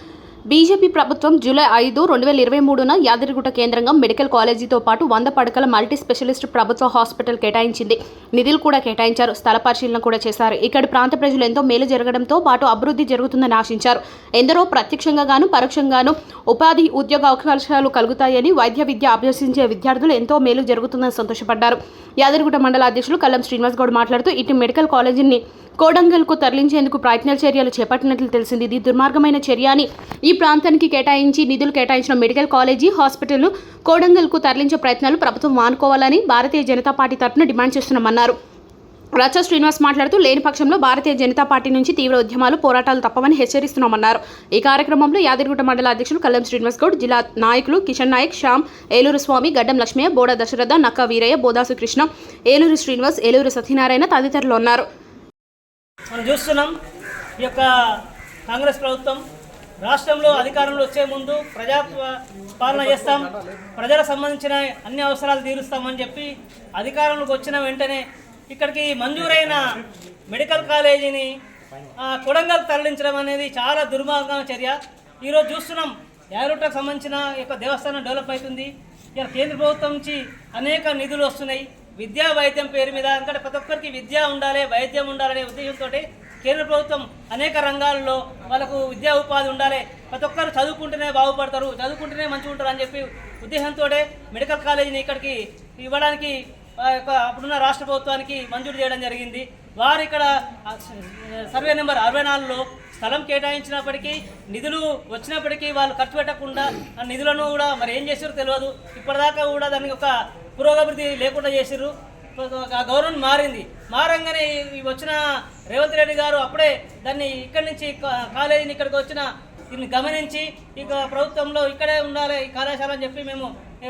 బీజేపీ ప్రభుత్వం జూలై 5, 2023న యాదగిరిగుట్ట కేంద్రంగా మెడికల్ కాలేజీతో పాటు 100 పడకల మల్టీ స్పెషలిస్ట్ ప్రభుత్వ హాస్పిటల్ కేటాయించింది. నిధులు కూడా కేటాయించారు. స్థల పరిశీలన కూడా చేశారు. ఇక్కడి ప్రాంత ప్రజలు ఎంతో మేలు జరగడంతో పాటు అభివృద్ధి జరుగుతుందని ఆశించారు. ఎందరో ప్రత్యక్షంగాను పరోక్షంగాను ఉపాధి ఉద్యోగ అవకాశాలు కలుగుతాయని, వైద్య విద్య అభ్యసించే విద్యార్థులు ఎంతో మేలు జరుగుతుందని సంతోషపడ్డారు. యాదగిరిగుట్ట మండల అధ్యక్షులు కల్లం శ్రీనివాస్ గౌడ్ మాట్లాడుతూ ఇటు మెడికల్ కాలేజీని కోడంగల్కు తరలించేందుకు చర్యలు చేపట్టినట్లు తెలిసింది. ఇది దుర్మార్గమైన చర్య అని, ఈ ప్రాంతానికి కేటాయించి నిధులు కేటాయించిన మెడికల్ కాలేజీ హాస్పిటల్ కోడంగల్కు తరలించే ప్రయత్నాలు ప్రభుత్వం మానుకోవాలని భారతీయ జనతా పార్టీ తరఫున డిమాండ్ చేస్తున్నామన్నారు. రచ్చ శ్రీనివాస్ మాట్లాడుతూ లేని పక్షంలో భారతీయ జనతా పార్టీ నుంచి తీవ్ర ఉద్యమాలు, పోరాటాలు తప్పవని హెచ్చరిస్తున్నామన్నారు. ఈ కార్యక్రమంలో యాదగిరిగుట్ట మండల అధ్యక్షులు కల్లం శ్రీనివాస్ గౌడ్, జిల్లా నాయకులు కిషన్ నాయక్, శ్యామ్, ఏలూరు స్వామి, గడ్డం లక్ష్మయ్య, బోడ దశరథ, నక్క వీరయ్య, బోదాసు కృష్ణ, ఏలూరు శ్రీనివాస్, ఏలూరు సత్యనారాయణ తదితరులు ఉన్నారు. మనం చూస్తున్నాం, ఈ యొక్క కాంగ్రెస్ ప్రభుత్వం రాష్ట్రంలో అధికారంలో వచ్చే ముందు ప్రజా పాలన చేస్తాం, ప్రజలకు సంబంధించిన అన్ని అవసరాలు తీరుస్తామని చెప్పి అధికారంలోకి వచ్చిన వెంటనే ఇక్కడికి మంజూరైన మెడికల్ కాలేజీని కొడంగల్ తరలించడం అనేది చాలా దుర్మార్గమైన చర్య. ఈరోజు చూస్తున్నాం, యాదగిరిగుట్టకు సంబంధించిన యొక్క దేవస్థానం డెవలప్ అవుతుంది. ఇక్కడ కేంద్ర ప్రభుత్వం నుంచి అనేక నిధులు వస్తున్నాయి. విద్యా వైద్యం పేరు మీద, ఎందుకంటే ప్రతి ఒక్కరికి విద్య ఉండాలి, వైద్యం ఉండాలనే ఉద్దేశంతో కేంద్ర ప్రభుత్వం అనేక రంగాల్లో వాళ్ళకు విద్యా ఉపాధి ఉండాలి, ప్రతి ఒక్కరు చదువుకుంటేనే బాగుపడతారు, చదువుకుంటేనే మంచిగా ఉంటారు అని చెప్పి ఉద్దేశంతో మెడికల్ కాలేజీని ఇక్కడికి ఇవ్వడానికి అప్పుడున్న రాష్ట్ర ప్రభుత్వానికి మంజూరు చేయడం జరిగింది. వారు ఇక్కడ సర్వే నెంబర్ 64లో స్థలం కేటాయించినప్పటికీ, నిధులు వచ్చినప్పటికీ వాళ్ళు ఖర్చు పెట్టకుండా ఆ నిధులను కూడా మరి ఏం చేసారో తెలియదు. ఇప్పటిదాకా కూడా దానికి ఒక పురోగతి లేకుండా చేసారు. గవర్నమెంట్ మారింది, మారంగానే వచ్చిన రేవంత్ రెడ్డి గారు అప్పుడే దాన్ని ఇక్కడి నుంచి కాలేజీని ఇక్కడికి వచ్చిన దీన్ని గమనించి ఇక ప్రభుత్వంలో ఇక్కడే ఉండాలి ఈ కళాశాల అని చెప్పి మేము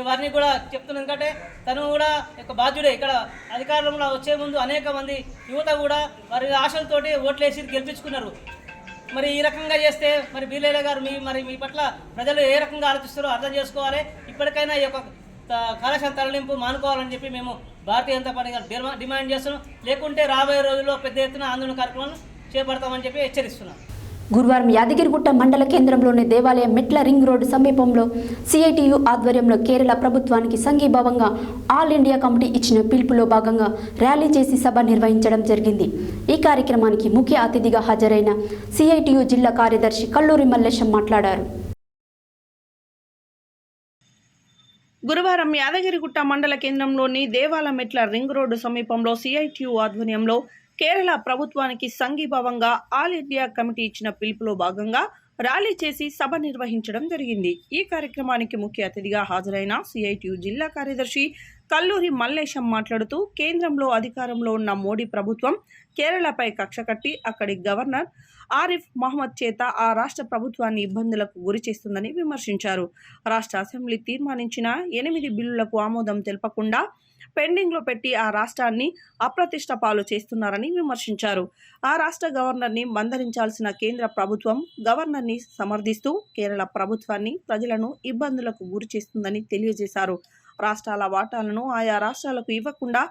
వారిని కూడా చెప్తున్నాం. ఎందుకంటే తను కూడా ఒక బాధ్యుడే. ఇక్కడ అధికారంలో వచ్చే ముందు అనేక మంది యువత కూడా వారి ఆశలతోటి ఓట్లేసి గెలిపించుకున్నారు. మరి ఈ రకంగా చేస్తే మరి బీర్లయ్య గారు మీ పట్ల ప్రజలు ఏ రకంగా ఆలోచిస్తారో అర్థం చేసుకోవాలి. ఇప్పటికైనా ఈ యొక్క కళాశాల తరలింపు మానుకోవాలని చెప్పి మేము భారతీయ జనతా పార్టీ గారు డిమాండ్ చేస్తున్నాం. లేకుంటే రాబోయే రోజుల్లో పెద్ద ఎత్తున ఆందోళన కార్యక్రమాలు చేపడతామని చెప్పి హెచ్చరిస్తున్నాం. గురువారం యాదగిరిగుట్ట మండల కేంద్రంలోని దేవాలయం మెట్ల రింగ్ రోడ్డు సమీపంలో సిఐటియు ఆధ్వర్యంలో కేరళ ప్రభుత్వానికి సంఘీభావంగా ఆల్ ఇండియా కమిటీ ఇచ్చిన పిలుపులో భాగంగా ర్యాలీ చేసి సభ నిర్వహించడం జరిగింది. ఈ కార్యక్రమానికి ముఖ్య అతిథిగా హాజరైన సిఐటియు జిల్లా కార్యదర్శి కల్లూరి మల్లేశం మాట్లాడారు. గురువారం యాదగిరిగుట్ట మండల కేంద్రంలోని దేవాలయం మెట్ల రింగ్ రోడ్డు సమీపంలో సిఐటియు ఆధ్వర్యంలో కేరళ ప్రభుత్వానికి సంఘీభావంగా ఆల్ ఇండియా కమిటీ ఇచ్చిన పిలుపులో భాగంగా ర్యాలీ చేసి సభ నిర్వహించడం జరిగింది. ఈ కార్యక్రమానికి ముఖ్య అతిథిగా హాజరైన సిఐటియు జిల్లా కార్యదర్శి కల్లూరి మల్లేశం మాట్లాడుతూ కేంద్రంలో అధికారంలో ఉన్న మోడీ ప్రభుత్వం కేరళపై కక్ష కట్టి అక్కడి గవర్నర్ ఆరిఫ్ మహమ్మద్ చేత ఆ రాష్ట్ర ప్రభుత్వాన్ని ఇబ్బందులకు గురి చేస్తుందని విమర్శించారు. రాష్ట్ర అసెంబ్లీ తీర్మానించిన 8 బిల్లులకు ఆమోదం తెలపకుండా పెండింగ్లో పెట్టి ఆ రాష్ట్రాన్ని అప్రతిష్ట పాలు చేస్తున్నారని విమర్శించారు. ఆ రాష్ట్ర గవర్నర్ని మందలించాల్సిన కేంద్ర ప్రభుత్వం గవర్నర్ని సమర్థిస్తూ కేరళ ప్రభుత్వాన్ని ప్రజలను ఇబ్బందులకు గురి చేస్తుందని తెలియజేశారు. రాష్ట్రాల వాటాలను ఆయా రాష్ట్రాలకు ఇవ్వకుండా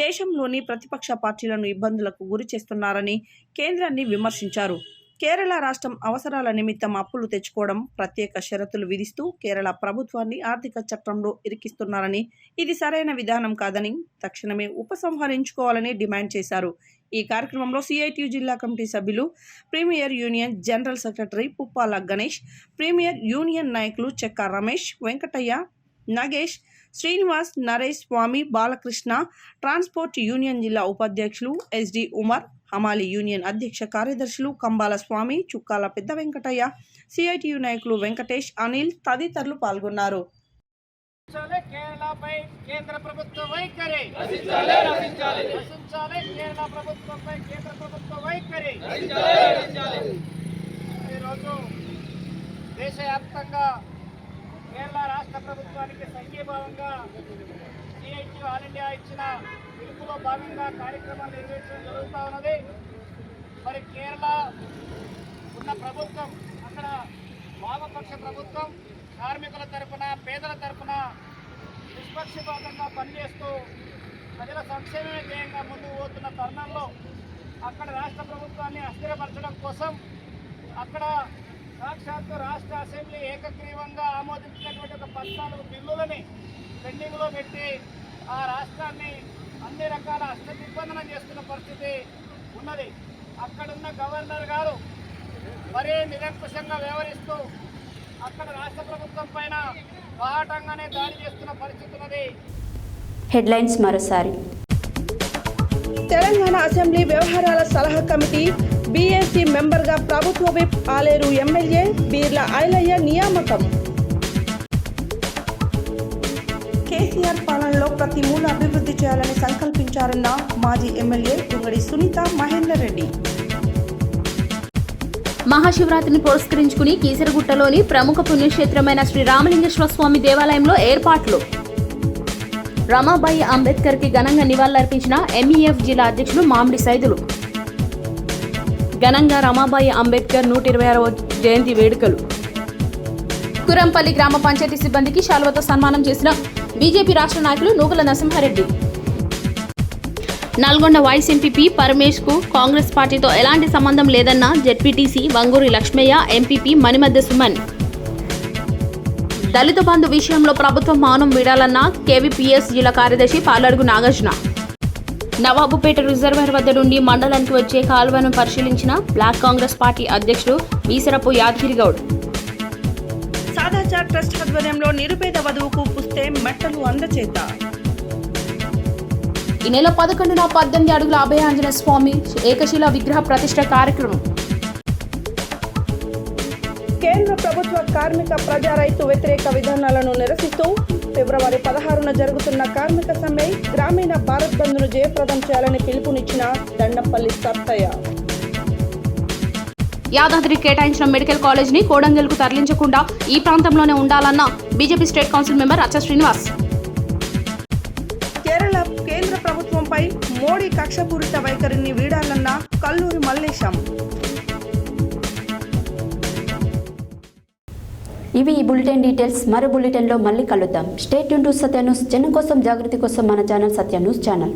దేశంలోని ప్రతిపక్ష పార్టీలను ఇబ్బందులకు గురి చేస్తున్నారని కేంద్రాన్ని విమర్శించారు. కేరళ రాష్ట్రం అవసరాల నిమిత్తం అప్పులు తెచ్చుకోవడం, ప్రత్యేక షరతులు విధిస్తూ కేరళ ప్రభుత్వాన్ని ఆర్థిక చట్రంలో ఇరికిస్తున్నారని, ఇది సరైన విధానం కాదని తక్షణమే ఉపసంహరించుకోవాలని డిమాండ్ చేశారు. ఈ కార్యక్రమంలో సిఐటియు జిల్లా కమిటీ సభ్యులు, premier union general secretary Puppala Ganesh, premier union నాయకులు చెక్క రమేష్, వెంకటయ్య, నగేష్, శ్రీనివాస్, నరేష్, స్వామి, బాలకృష్ణ, ట్రాన్స్పోర్ట్ యూనియన్ జిల్లా ఉపాధ్యక్షులు ఎస్డి ఉమర్, హమాలి యూనియన్ అధ్యక్ష కార్యదర్శులు కంబాల స్వామి, చుక్కాల పెద్ద వెంకటయ్య, సిఐటియు నాయకులు వెంకటేష్, అనిల్ తదితరులు పాల్గొన్నారు. కేరళపై కేంద్ర ప్రభుత్వ వైఖరి, కేరళ ప్రభుత్వంపై కేంద్ర ప్రభుత్వ వైఖరి. ఈరోజు దేశవ్యాప్తంగా కేరళ రాష్ట్ర ప్రభుత్వానికి సంఘీభావంగా సిఐటియు ఆల్ ఇండియా ఇచ్చిన పిలుపులో భాగంగా కార్యక్రమాలు నిర్వహించడం జరుగుతూ ఉన్నది. మరి కేరళ ఉన్న ప్రభుత్వం అక్కడ వామపక్ష ప్రభుత్వం కార్మికుల తరఫున, పేదల తరఫున నిష్పక్షపాతంగా పనిచేస్తూ ప్రజల సంక్షేమమే ధ్యేయంగా ముందుకు పోతున్న తరుణంలో అక్కడ రాష్ట్ర ప్రభుత్వాన్ని అస్థిరపరచడం కోసం అక్కడ సాక్షాత్తు రాష్ట్ర అసెంబ్లీ ఏకగ్రీవంగా ఆమోదించినటువంటి ఒక 14 బిల్లులని పెండింగ్లో పెట్టి ఆ రాష్ట్రాన్ని అన్ని రకాల అష్టదిగ్బంధనం చేస్తున్న పరిస్థితి ఉన్నది. అక్కడున్న గవర్నర్ గారు మరీ నిరంకుశంగా వ్యవహరిస్తూ అక్కడ రాష్ట్ర ప్రభుత్వం పైన బాహాటంగానే దాడి చేస్తున్న పరిస్థితి ఉన్నది. హెడ్లైన్స్ మరోసారి. తెలంగాణ అసెంబ్లీ వ్యవహారాల సలహా కమిటీ బీఎస్సీ మెంబర్గా ప్రభుత్వ విప్ ఆలేరు ఎమ్మెల్యే బీర్ల ఐలయ్య నియామకం. కేసీఆర్ పాలనలో ప్రతి మూల అభివృద్ధి చేయాలని సంకల్పించారన్న మాజీ ఎమ్మెల్యే గుంగడి సునీత మహేందర్ రెడ్డి. మహాశివరాత్రిని పురస్కరించుకుని కీసరగుట్టలోని ప్రముఖ పుణ్యక్షేత్రమైన శ్రీ రామలింగేశ్వర స్వామి దేవాలయంలో ఏర్పాట్లు. రమాబాయి అంబేద్కర్ కి ఘనంగా నివాళులర్పించిన ఎంఈఎఫ్ జిల్లా అధ్యక్షులు మామిడి సైదులు. ఘనంగా రమాబాయి అంబేద్కర్ 126వ జయంతి వేడుకలు. కురంపల్లి గ్రామ పంచాయతీ సిబ్బందికి శాలువతో సన్మానం చేసిన బీజేపీ రాష్ట్ర నాయకులు నూగుల నరసింహారెడ్డి. నల్గొండ వైస్ ఎంపీపీ పరమేష్ కు కాంగ్రెస్ పార్టీతో ఎలాంటి సంబంధం లేదన్న జెడ్పీటీసీ వంగూరి లక్ష్మయ్య, ఎంపీపీ మణిమద్దె సుమన్. దళిత బంధు విషయంలో ప్రభుత్వం మౌనం వీడాలన్న కేవీపీఎస్ జిల్లా కార్యదర్శి పాలడుగు నాగార్జున. నవాబుపేట రిజర్వేర్ వద్ద నుండి మండలానికి వచ్చే కాలువను పరిశీలించిన బ్లాక్ కాంగ్రెస్ పార్టీ అధ్యక్షుడు బీసరపు యాదగిరిగౌడ్. సాదాచార్ ట్రస్ట్ ఆధ్వర్యంలో నిరుపేద వధువుకు పుస్తే మెట్టలు అందచేత. ఈ నెల 11న 18 అడుగుల అభయాంజనేయ స్వామి ఏకశిలా విగ్రహ ప్రతిష్ఠ కార్యక్రమం. కేంద్ర ప్రభుత్వ కార్మిక ప్రజా రైతు వ్యతిరేక విధానాలను నిరసిస్తూ ఫిబ్రవరి 16న జరుగుతున్న కార్మిక సమ్మె గ్రామీణ భారత్ బంద్ను జయప్రదం చేయాలని పిలుపునిచ్చిన దండంపల్లి సత్తయ్య. యాదాద్రి కేటాయించిన మెడికల్ కాలేజ్ ని కోడంగల్కు తరలించకుండా ఈ ప్రాంతంలోనే ఉండాలన్న బీజేపీ స్టేట్ కౌన్సిల్ మెంబర్ అచ్చ శ్రీనివాస్. కేంద్ర ప్రభుత్వంపై మోడీ కక్షపూరిత వైఖరిని వీడాలన్న కల్లూరి మల్లేశం. ఇవి ఈ బులెటిన్ డీటెయిల్స్. మరో బులెటిన్లో మళ్ళీ కలుద్దాం. Stay tune to Satya news. జనం కోసం, జాగృతి కోసం మన ఛానల్ సత్య న్యూస్ ఛానల్.